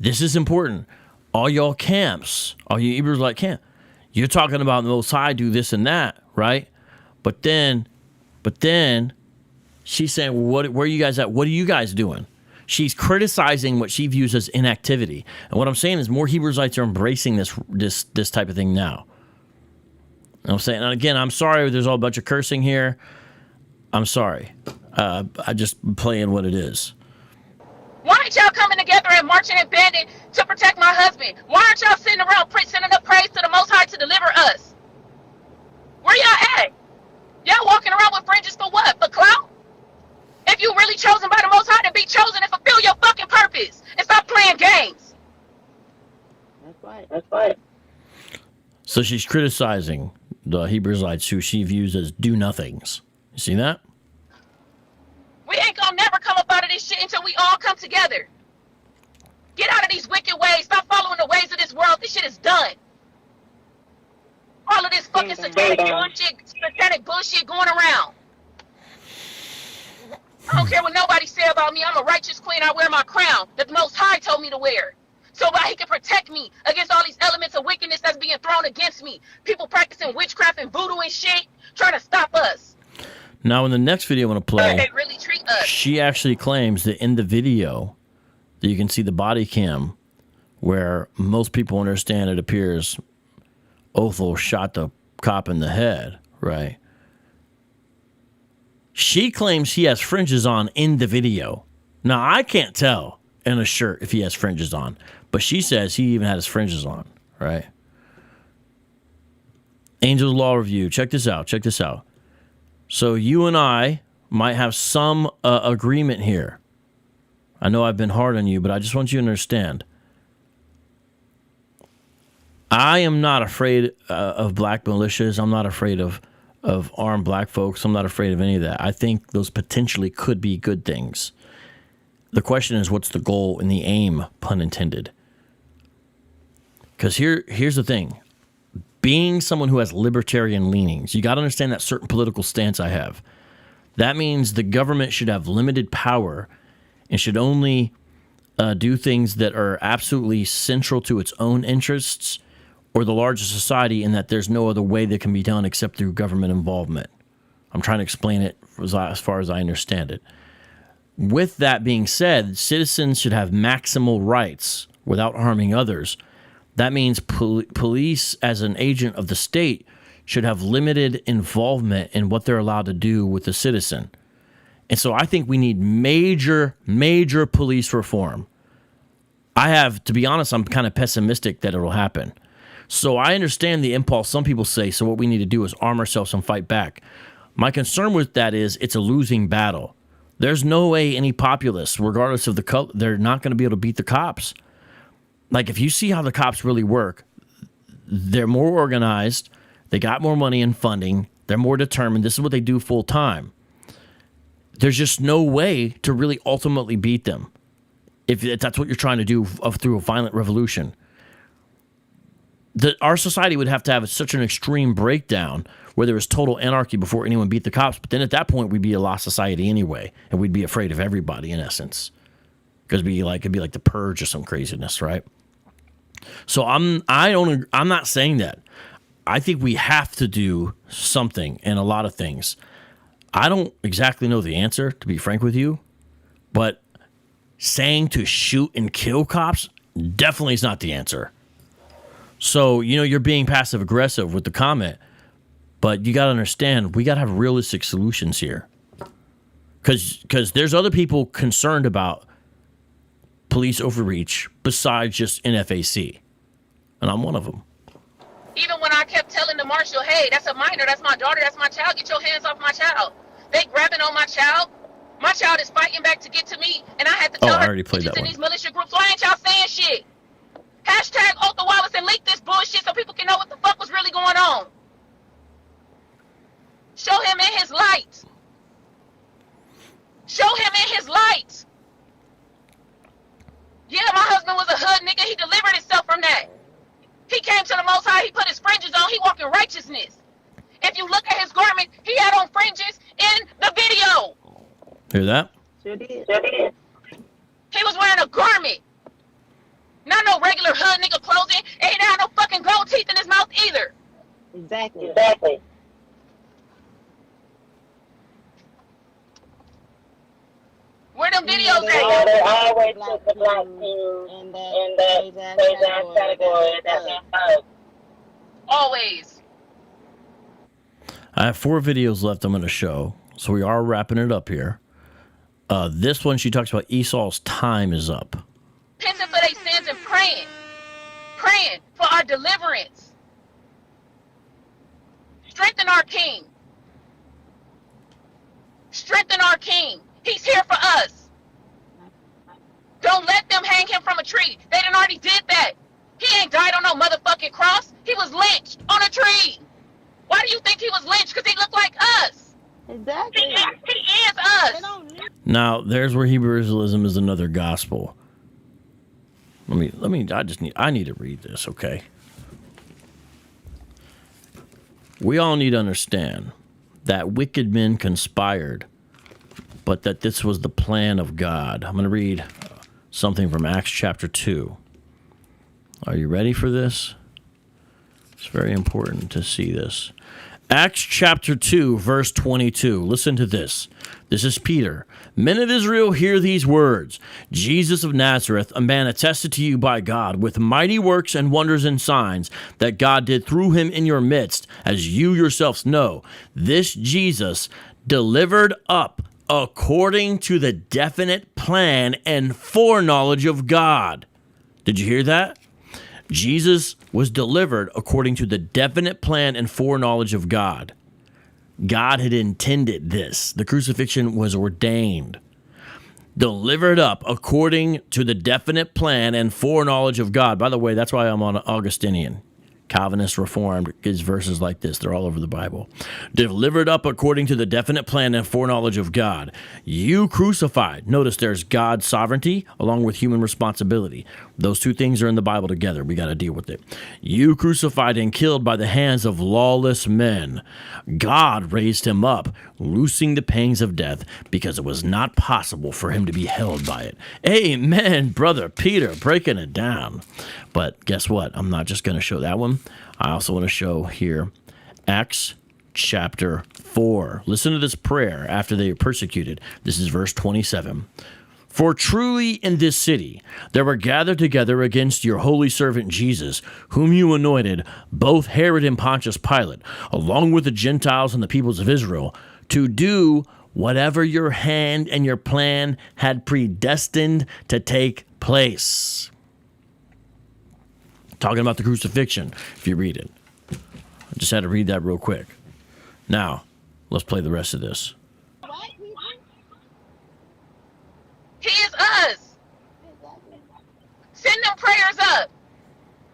This is important. All y'all camps, all you Israelite camp, you're talking about the Most High do this and that, right? But then she's saying, well, where are you guys at? What are you guys doing? She's criticizing what she views as inactivity. And what I'm saying is more Hebrew Israelites are embracing this type of thing now. You know what I'm saying? And again, I'm sorry there's all a bunch of cursing here. I'm sorry. I just playing what it is. Why aren't y'all coming together and marching and banding to protect my husband? Why aren't y'all sitting around sending up praise to the Most High to deliver us? Where y'all at? Y'all walking around with fringes for what? For clout? If you really chosen by the Most High, to be chosen and fulfill your fucking purpose and stop playing games. That's right. So she's criticizing the Hebrew Israelites who she views as do-nothings. You see that? We ain't gonna never come up out of this shit until we all come together. Get out of these wicked ways. Stop following the ways of this world. This shit is done. All of this fucking satanic bullshit going around. I don't care what nobody say about me. I'm a righteous queen. I wear my crown that the Most High told me to wear, so that he can protect me against all these elements of wickedness that's being thrown against me. People practicing witchcraft and voodoo and shit, trying to stop us. Now, in the next video I'm going to play, they really treat us. She actually claims that in the video that you can see the body cam where most people understand it appears Othal shot the cop in the head, right? She claims he has fringes on in the video. Now, I can't tell in a shirt if he has fringes on, but she says he even had his fringes on, right? Angel's Law Review. Check this out. So you and I might have some agreement here. I know I've been hard on you, but I just want you to understand. I am not afraid of black militias. I'm not afraid of armed black folks. I'm not afraid of any of that. I think those potentially could be good things. The question is, what's the goal and the aim, pun intended? Because here's the thing. Being someone who has libertarian leanings, you got to understand that certain political stance I have. That means the government should have limited power and should only do things that are absolutely central to its own interests or the larger society, and that there's no other way that can be done except through government involvement. I'm trying to explain it as far as I understand it. With that being said, citizens should have maximal rights without harming others. That means police, as an agent of the state, should have limited involvement in what they're allowed to do with the citizen. And so I think we need major police reform. To be honest, I'm kind of pessimistic that it'll happen. So I understand the impulse. Some people say, so what we need to do is arm ourselves and fight back. My concern with that is it's a losing battle. There's no way any populace, regardless of the color, they're not going to be able to beat the cops. Like, if you see how the cops really work, they're more organized, they got more money and funding, they're more determined, this is what they do full time. There's just no way to really ultimately beat them if that's what you're trying to do through a violent revolution. Our society would have to have such an extreme breakdown where there was total anarchy before anyone beat the cops, but then at that point we'd be a lost society anyway, and we'd be afraid of everybody in essence. Because it'd be like the purge or some craziness, right? So I'm not saying that. I think we have to do something in a lot of things. I don't exactly know the answer, to be frank with you, but saying to shoot and kill cops definitely is not the answer. So, you're being passive aggressive with the comment, but you got to understand, we got to have realistic solutions here. Because there's other people concerned about police overreach besides just NFAC. And I'm one of them. Even when I kept telling the marshal, hey, that's a minor, that's my daughter, that's my child, get your hands off my child. They grabbing on my child. My child is fighting back to get to me, and I had to tell I her already played that in one. these militia groups, why ain't y'all saying shit? Hashtag Othal Wallace and leak this bullshit so people can know what the fuck was really going on. Show him in his light. Show him in his light. Yeah, my husband was a hood nigga. He delivered himself from that. He came to the Most High. He put his fringes on. He walked in righteousness. If you look at his garment, he had on fringes in the video. Hear that? Sure did. He was wearing a garment. Not no regular hood nigga clothing. And he didn't have no fucking gold teeth in his mouth either. Exactly. Where them videos They at? always put the black team in that crazy ass category. That's Always. I have 4 videos left I'm going to show, so we are wrapping it up here. This one, she talks about Esau's time is up. Repenting for their sins and praying. Praying for our deliverance. Strengthen our king. Strengthen our king. He's here for us. Don't let them hang him from a tree. They done already did that. He ain't died on no motherfucking cross. He was lynched on a tree. Why do you think he was lynched? Because he looked like us. exactly. He is us. They don't need Now, there's where Hebrew Israelism is another gospel. I need to read this, okay? We all need to understand that wicked men conspired, but that this was the plan of God. I'm going to read something from Acts chapter 2. Are you ready for this? It's very important to see this. Acts chapter 2, verse 22. Listen to this. This is Peter. Men of Israel, hear these words. Jesus of Nazareth, a man attested to you by God with mighty works and wonders and signs that God did through him in your midst, as you yourselves know. This Jesus delivered up according to the definite plan and foreknowledge of God. Did you hear that? Jesus was delivered according to the definite plan and foreknowledge of God. God had intended this. The crucifixion was ordained. Delivered up according to the definite plan and foreknowledge of God. By the way, that's why I'm on Augustinian. Calvinist, Reformed, gives verses like this. They're all over the Bible. Delivered up according to the definite plan and foreknowledge of God. You crucified. Notice there's God's sovereignty along with human responsibility. Those two things are in the Bible together. We got to deal with it. You crucified and killed by the hands of lawless men. God raised him up, loosing the pangs of death, because it was not possible for him to be held by it. Amen, brother Peter, breaking it down. But guess what? I'm not just going to show that one. I also want to show here Acts chapter 4. Listen to this prayer after they were persecuted. This is verse 27. For truly in this city there were gathered together against your holy servant Jesus, whom you anointed, both Herod and Pontius Pilate, along with the Gentiles and the peoples of Israel, to do whatever your hand and your plan had predestined to take place. Talking about the crucifixion, if you read it. I just had to read that real quick. Now, let's play the rest of this. He is us. Send them prayers up.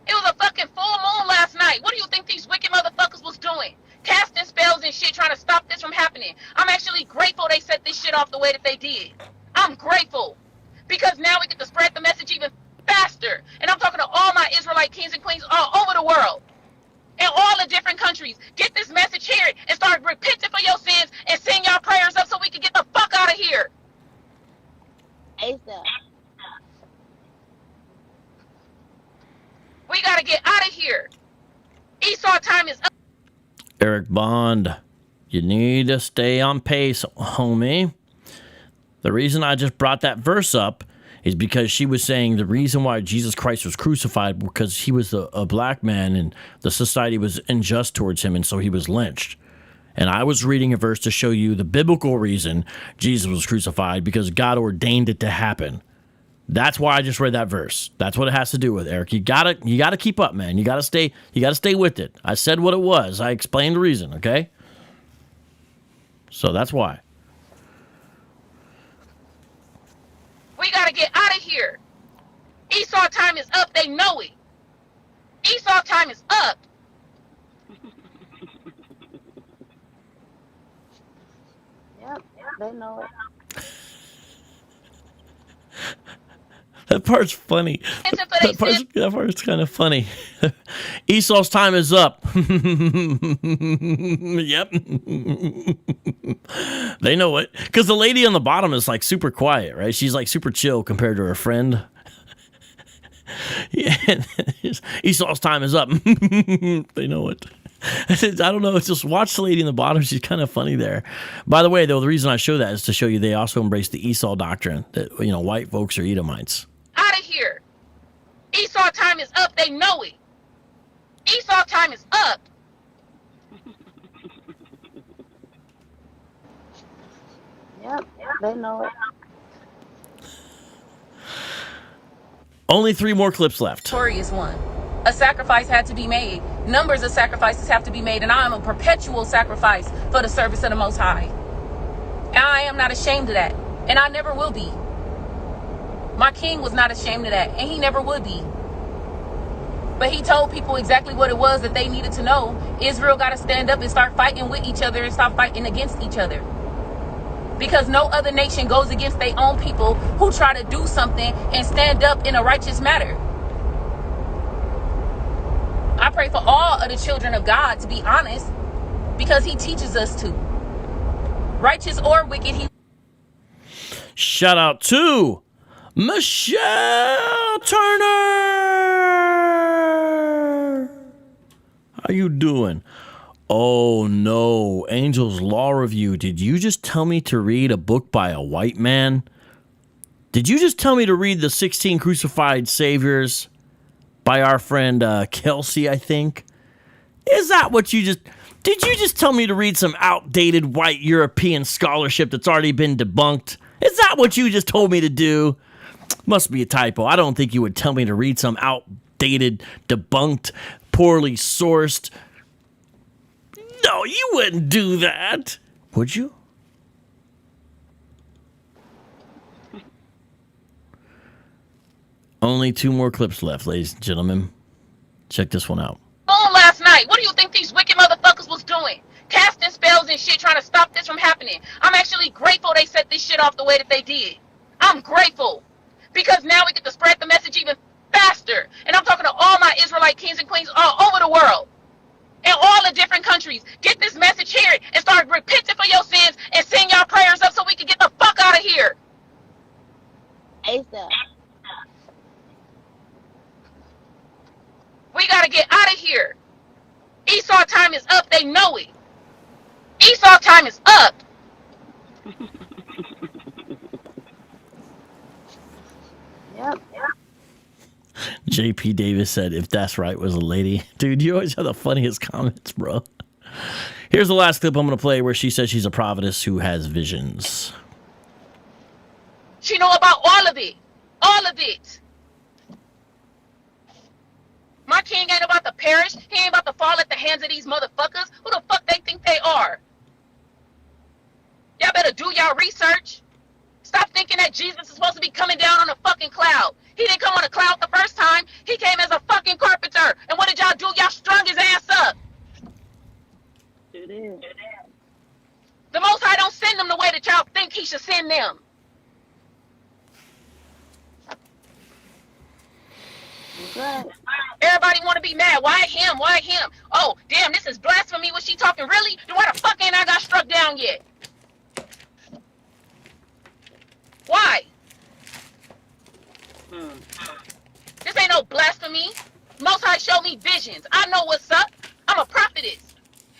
It was a fucking full moon last night. What do you think these wicked motherfuckers was doing? Casting spells and shit trying to stop this from happening. I'm actually grateful they set this shit off the way that they did. I'm grateful. Because now we get to spread the message even faster. And I'm talking to all my Israelite kings and queens all over the world. In all the different countries. Get this message here and start repenting for your sins and send y'all prayers up so we can get the fuck out of here. ASAP. gotta get out of here. Esau time is up. Eric Bond, you need to stay on pace, homie. The reason I just brought that verse up is because she was saying the reason why Jesus Christ was crucified because he was a black man and the society was unjust towards him, and so he was lynched. And I was reading a verse to show you the biblical reason Jesus was crucified, because God ordained it to happen. That's why I just read that verse. That's what it has to do with, Eric. You gotta keep up, man. You gotta stay with it. I said what it was. I explained the reason, okay? So that's why. We gotta get out of here. Esau time is up. They know it. Esau time is up. Yep, they know it. That part's funny. That part's kind of funny. Esau's time is up. Yep. They know it. Because the lady on the bottom is like super quiet, right? She's like super chill compared to her friend. Yeah. Esau's time is up. They know it. I don't know. Just watch the lady in the bottom. She's kind of funny there. By the way, though, the reason I show that is to show you they also embrace the Esau doctrine that, white folks are Edomites. Out of here. Esau time is up. They know it. Esau time is up. Yep, they know it. Only 3 more clips left. Victorious one. A sacrifice had to be made. Numbers of sacrifices have to be made, and I am a perpetual sacrifice for the service of the Most High. And I am not ashamed of that, and I never will be. My king was not ashamed of that, and he never would be. But he told people exactly what it was that they needed to know. Israel got to stand up and start fighting with each other and stop fighting against each other. Because no other nation goes against their own people who try to do something and stand up in a righteous matter. I pray for all of the children of God, to be honest, because he teaches us to. Righteous or wicked, he... Shout out to Michelle Turner. How you doing? Oh no, Angel's Law Review. Did you just tell me to read a book by a white man? Did you just tell me to read The 16 Crucified Saviors by our friend Kelsey, I think? Is that what you just... Did you just tell me to read some outdated white European scholarship that's already been debunked? Is that what you just told me to do? Must be a typo. I don't think you would tell me to read some outdated, debunked, poorly sourced... No, you wouldn't do that. Would you? Only 2 more clips left, ladies and gentlemen. Check this one out. Last night, what do you think these wicked motherfuckers was doing? Casting spells and shit, trying to stop this from happening. I'm actually grateful they set this shit off the way that they did. I'm grateful. Because now we get to spread the message even faster. And I'm talking to all my Israelite kings and queens all over the world. In all the different countries. Get this message here and start repenting for your sins and send y'all prayers up so we can get the fuck out of here. ASAP. We gotta get out of here. Esau time is up. They know it. Esau time is up. Yep. JP Davis said, if that's right, was a lady. Dude, you always have the funniest comments, bro. Here's the last clip I'm going to play where she says she's a prophetess who has visions. She know about all of it. All of it. My king ain't about to perish. He ain't about to fall at the hands of these motherfuckers. Who the fuck they think they are? Y'all better do y'all research. Stop thinking that Jesus is supposed to be coming down on a fucking cloud. He didn't come on a cloud the first time. He came as a fucking carpenter. And what did y'all do? Y'all strung his ass up. It is. The Most High don't send them the way that y'all think he should send them. Right. Everybody want to be mad. Why him? Why him? Oh, damn, this is blasphemy. Was she talking really? Then why the fuck ain't I got struck down yet? Why? This ain't no blasphemy. Most High showed me visions. I know what's up. I'm a prophetess.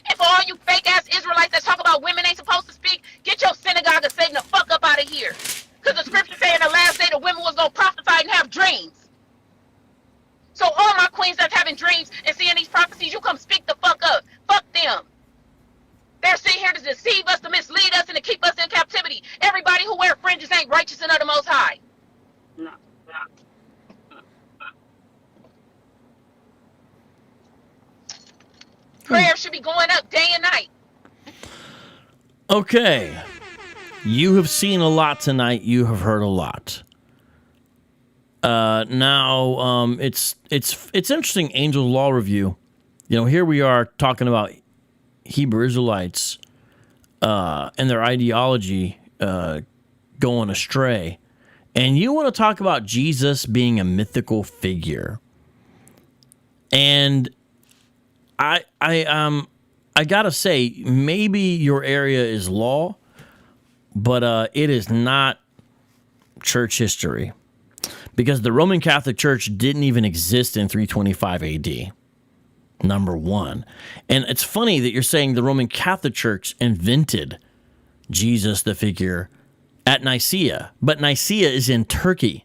And for all you fake ass Israelites that talk about women ain't supposed to speak, get your synagogue of Satan the fuck up out of here. Because the scripture say in the last day the women was going to prophesy and have dreams. So all my queens that's having dreams and seeing these prophecies, you come speak the fuck up. Fuck them. They're sitting here to deceive us, to mislead us, and to keep us in captivity. Everybody who wear fringes ain't righteous and of the Most High. No. Prayer should be going up day and night. Okay. You have seen a lot tonight. You have heard a lot. Now, it's interesting. Angel Law Review. You know, here we are talking about Hebrew Israelites and their ideology going astray, and you want to talk about Jesus being a mythical figure. And I gotta say, maybe your area is law, but it is not church history, because the Roman Catholic Church didn't even exist in 325 AD. Number one. And it's funny that you're saying the Roman Catholic Church invented Jesus, the figure, at Nicaea. But Nicaea is in Turkey,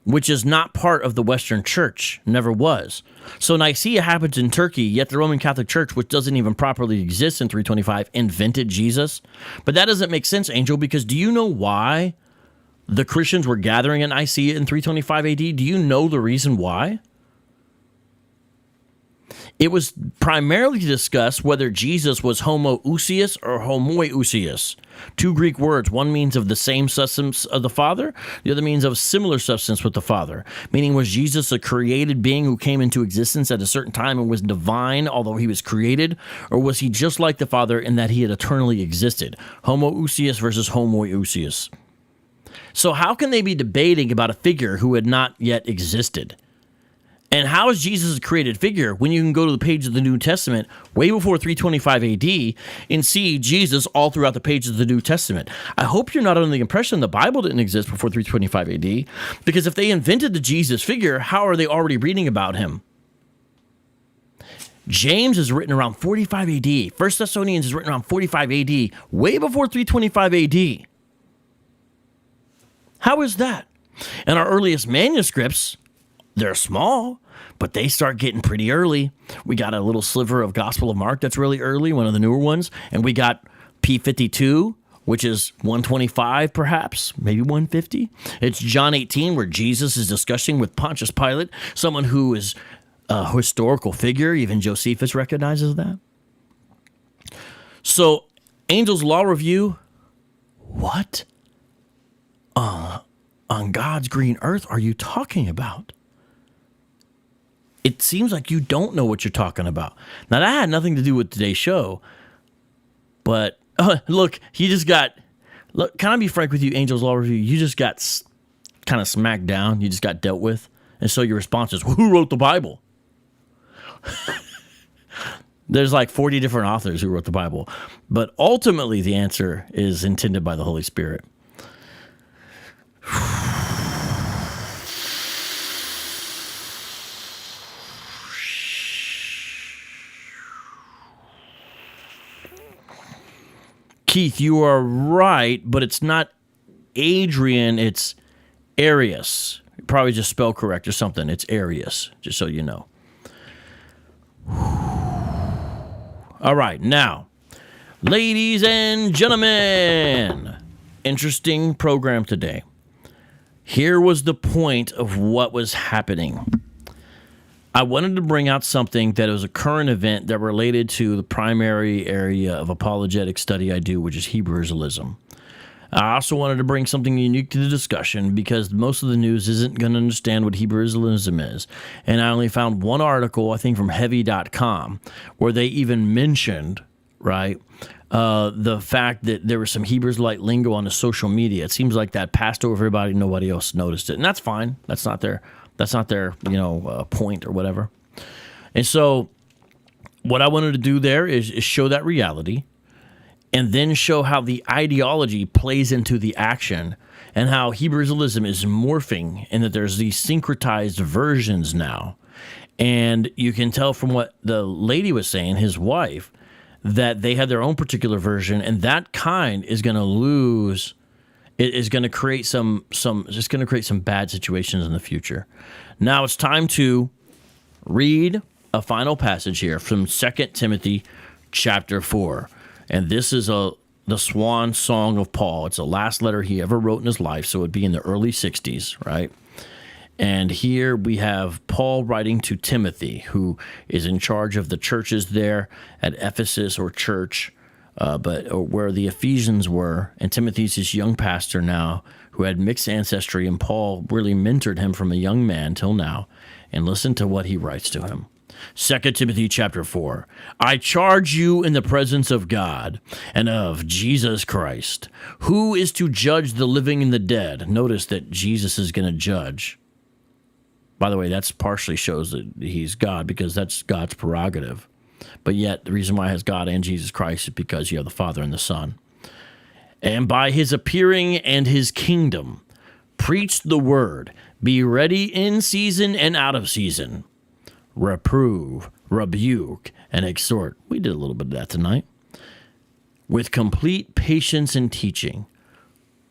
which is not part of the Western Church, never was. So Nicaea happens in Turkey, yet the Roman Catholic Church, which doesn't even properly exist in 325, invented Jesus. But that doesn't make sense, Angel, because do you know why the Christians were gathering at Nicaea in 325 AD? Do you know the reason why? It was primarily to discuss whether Jesus was homoousios or homoiousios. Two Greek words. One means of the same substance of the Father. The other means of similar substance with the Father. Meaning, was Jesus a created being who came into existence at a certain time and was divine, although he was created? Or was he just like the Father in that he had eternally existed? Homoousios versus homoiousios. So how can they be debating about a figure who had not yet existed? And how is Jesus a created figure when you can go to the page of the New Testament way before 325 AD and see Jesus all throughout the pages of the New Testament? I hope you're not under the impression the Bible didn't exist before 325 AD, because if they invented the Jesus figure, how are they already reading about him? James is written around 45 AD. 1 Thessalonians is written around 45 AD, way before 325 AD. How is that? And our earliest manuscripts, they're small, but they start getting pretty early. We got a little sliver of Gospel of Mark that's really early, one of the newer ones. And we got P52, which is 125 perhaps, maybe 150. It's John 18, where Jesus is discussing with Pontius Pilate, someone who is a historical figure. Even Josephus recognizes that. So, Angel's Law Review, what on God's green earth are you talking about? It seems like you don't know what you're talking about. Now, that had nothing to do with today's show, but look, he just got, look, can I be frank with you, Angel's Law Review? You just got kind of smacked down. You just got dealt with. And so your response is, well, who wrote the Bible? There's like 40 different authors who wrote the Bible. But ultimately, the answer is intended by the Holy Spirit. Keith, you are right, but it's not Adrian, it's Arius. Probably just spell correct or something. It's Arius, just so you know. All right, now, ladies and gentlemen, interesting program today. Here was the point of what was happening. I wanted to bring out something that was a current event that related to the primary area of apologetic study I do, which is Hebrew Israelism. I also wanted to bring something unique to the discussion because most of the news isn't going to understand what Hebrew Israelism is. And I only found one article, I think from heavy.com, where they even mentioned, right, the fact that there was some Hebrew Israelite lingo on the social media. It seems like that passed over everybody. Nobody else noticed it. And that's fine. That's not their point or whatever. And so what I wanted to do there is show that reality and then show how the ideology plays into the action and how Hebrew Israelism is morphing and that there's these syncretized versions now. And you can tell from what the lady was saying, his wife, that they had their own particular version, and that kind is going to lose. It is going to create some bad situations in the future. Now it's time to read a final passage here from 2 Timothy chapter 4. And this is the swan song of Paul. It's the last letter he ever wrote in his life, so it would be in the early 60s, right? And here we have Paul writing to Timothy, who is in charge of the churches there at Ephesus or church, where the Ephesians were. And Timothy's this young pastor now who had mixed ancestry, and Paul really mentored him from a young man till now. And listen to what he writes to him. 2 Timothy chapter 4. I charge you in the presence of God and of Jesus Christ, who is to judge the living and the dead. Notice that Jesus is going to judge. By the way, that's partially shows that he's God, because that's God's prerogative. But yet, the reason why it has God and Jesus Christ is because you have the Father and the Son. And by his appearing and his kingdom, preach the word, be ready in season and out of season. Reprove, rebuke, and exhort. We did a little bit of that tonight. With complete patience and teaching.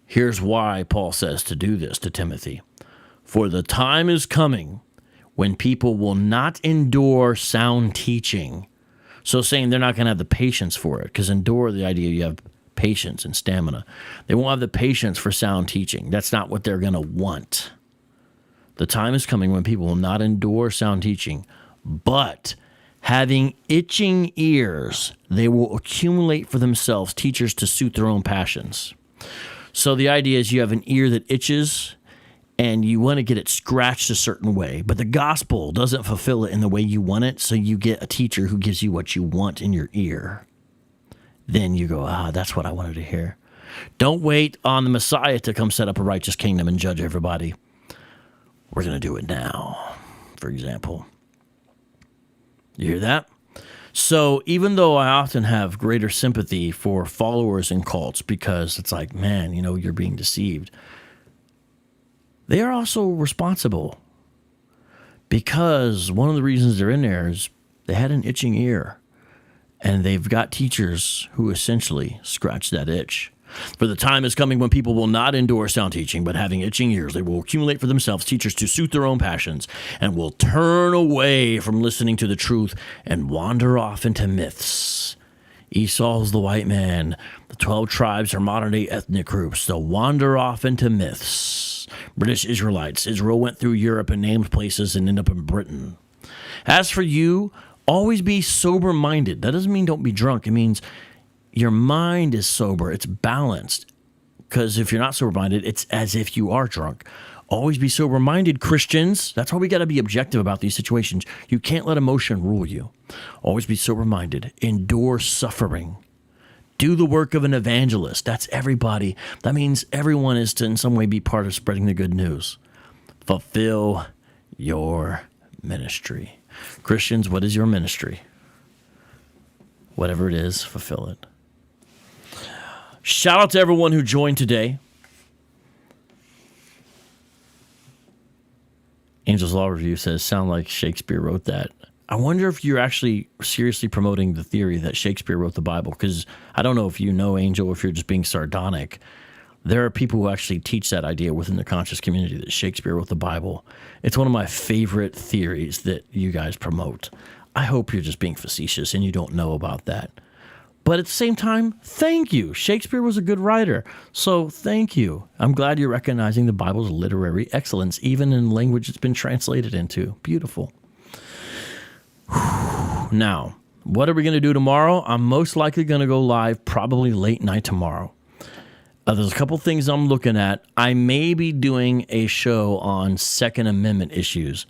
Here's why Paul says to do this to Timothy. For the time is coming when people will not endure sound teaching. So saying they're not going to have the patience for it, because endure, the idea you have patience and stamina. They won't have the patience for sound teaching. That's not what they're going to want. The time is coming when people will not endure sound teaching, but having itching ears, they will accumulate for themselves teachers to suit their own passions. So the idea is you have an ear that itches, and you want to get it scratched a certain way, but the gospel doesn't fulfill it in the way you want it, so you get a teacher who gives you what you want in your ear. Then you go, that's what I wanted to hear. Don't wait on the Messiah to come set up a righteous kingdom and judge everybody. We're going to do it now, for example. You hear that? So even though I often have greater sympathy for followers in cults, because it's like, man, you're being deceived, they are also responsible, because one of the reasons they're in there is they had an itching ear, and they've got teachers who essentially scratch that itch. For the time is coming when people will not endure sound teaching, but having itching ears, they will accumulate for themselves teachers to suit their own passions, and will turn away from listening to the truth and wander off into myths. Esau's the white man. The 12 tribes are modern-day ethnic groups. They'll wander off into myths. British Israelites. Israel went through Europe and named places and ended up in Britain. As for you, always be sober-minded. That doesn't mean don't be drunk. It means your mind is sober. It's balanced. Because if you're not sober-minded, it's as if you are drunk. Always be sober-minded, Christians. That's why we got to be objective about these situations. You can't let emotion rule you. Always be sober-minded. Endure suffering. Do the work of an evangelist. That's everybody. That means everyone is to in some way be part of spreading the good news. Fulfill your ministry. Christians, what is your ministry? Whatever it is, fulfill it. Shout out to everyone who joined today. Angel's Law Review says, sound like Shakespeare wrote that. I wonder if you're actually seriously promoting the theory that Shakespeare wrote the Bible, because I don't know if you know, Angel, or if you're just being sardonic. There are people who actually teach that idea within the conscious community that Shakespeare wrote the Bible. It's one of my favorite theories that you guys promote. I hope you're just being facetious and you don't know about that. But at the same time, thank you. Shakespeare was a good writer, so thank you. I'm glad you're recognizing the Bible's literary excellence, even in language it's been translated into. Beautiful. Now, what are we going to do tomorrow? I'm most likely going to go live probably late night tomorrow. There's a couple things I'm looking at. I may be doing a show on Second Amendment issues.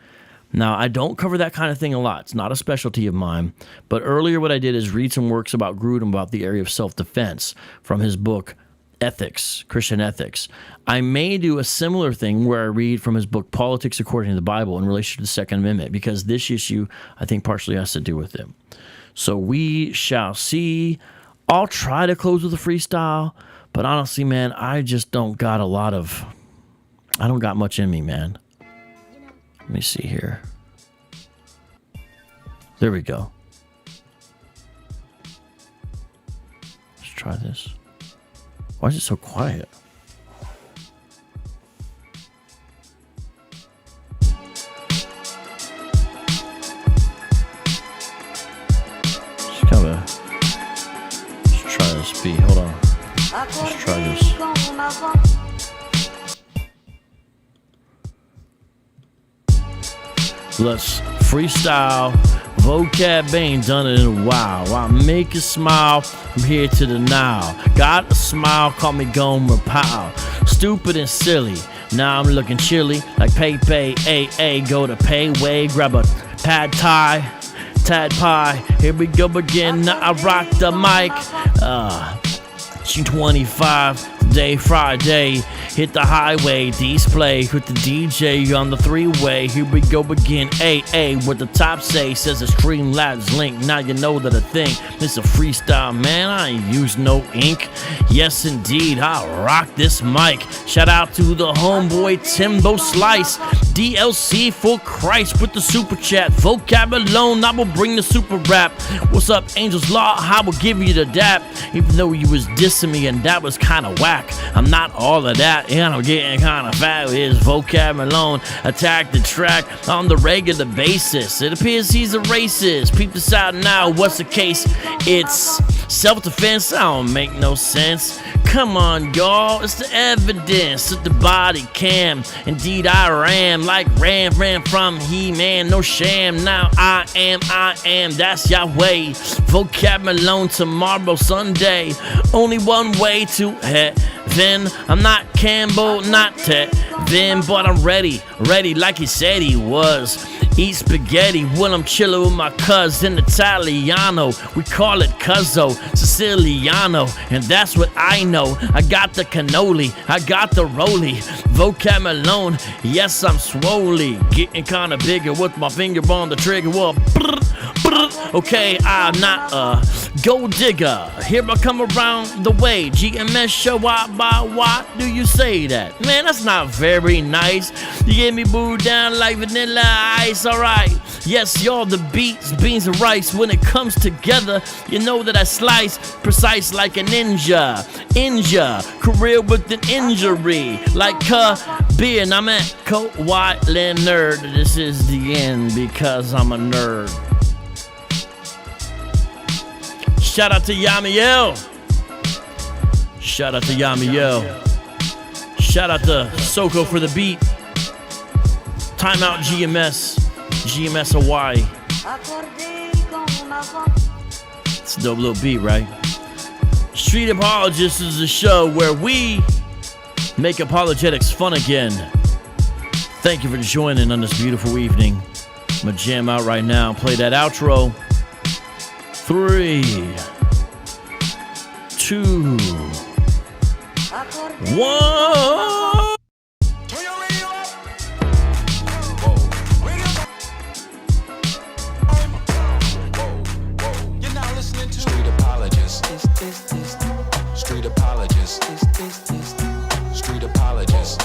Now, I don't cover that kind of thing a lot. It's not a specialty of mine. But earlier what I did is read some works about Grudem about the area of self-defense from his book, Ethics, Christian Ethics. I may do a similar thing where I read from his book, Politics According to the Bible, in relation to the Second Amendment, because this issue, I think, partially has to do with it. So we shall see. I'll try to close with a freestyle, but honestly, man, I just don't got much in me, man. Let me see here. There we go. Let's try this. Why is it so quiet? Let's try this beat. Hold on. Let's try this. Let's freestyle. Vocab ain't done it in a while. I make you smile from here to the now. Got a smile, call me Gomer Powell. Stupid and silly. Now I'm looking chilly like Pepe. Go to Payway, grab a pad thai, tad pie. Here we go again. Now I rock the mic. June 25. Today, Friday, hit the highway, display with the DJ on the three-way. Here we go again, what the top say says a Streamlabs link. Now you know that a thing. It's a freestyle, man. I ain't use no ink. Yes, indeed, I rock this mic. Shout out to the homeboy Timbo Slice, DLC for Christ with the super chat. Vocab alone, I will bring the super rap. What's up, Angel's Law? I will give you the dap, even though you was dissing me and that was kind of whack. I'm not all of that, and I'm getting kind of fat. His Vocab alone attack the track on the regular basis. It appears he's a racist. Peep this out now. What's the case? It's self-defense. I don't make no sense. Come on, y'all. It's the evidence of the body cam. Indeed, I ran like ran from He-Man. No sham. Now I am. That's Yahweh. Vocab alone tomorrow, Sunday. Only one way to heaven. I'm not Campbell, not Tevin, but I'm ready like he said he was. Eat spaghetti when I'm chilling with my cousin Italiano. We call it Cuzzo Siciliano, and that's what I know. I got the cannoli, I got the roly. Vocab alone, yes, I'm swoley. Getting kinda bigger with my finger on the trigger. Well, okay, I'm not a gold digger. Here I come around the way. GMS show up by why do you say that? Man, that's not very nice. You get me booed down like vanilla ice, alright. Yes, y'all, the beats, beans, and rice. When it comes together, you know that I slice precise like a ninja. Career with an injury. Like beer, and I'm at White Leonard. This is the end because I'm a nerd. Shout out to Yamiel. Shout out to Yamiel. Shout out to Soko for the beat. Timeout GMS Hawaii. It's a dope little beat, right? Street Apologists is a show where we make apologetics fun again. Thank you for joining on this beautiful evening. I'm gonna jam out right now. Play that outro. 3, 2, 1. Street apologists. Street apologists. Street apologists.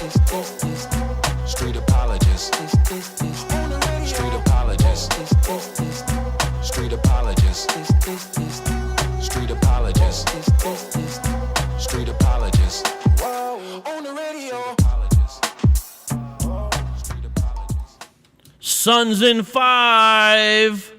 Street apologists. Street apologists. Street apologists. Street apologists. On the radio. Sons in 5.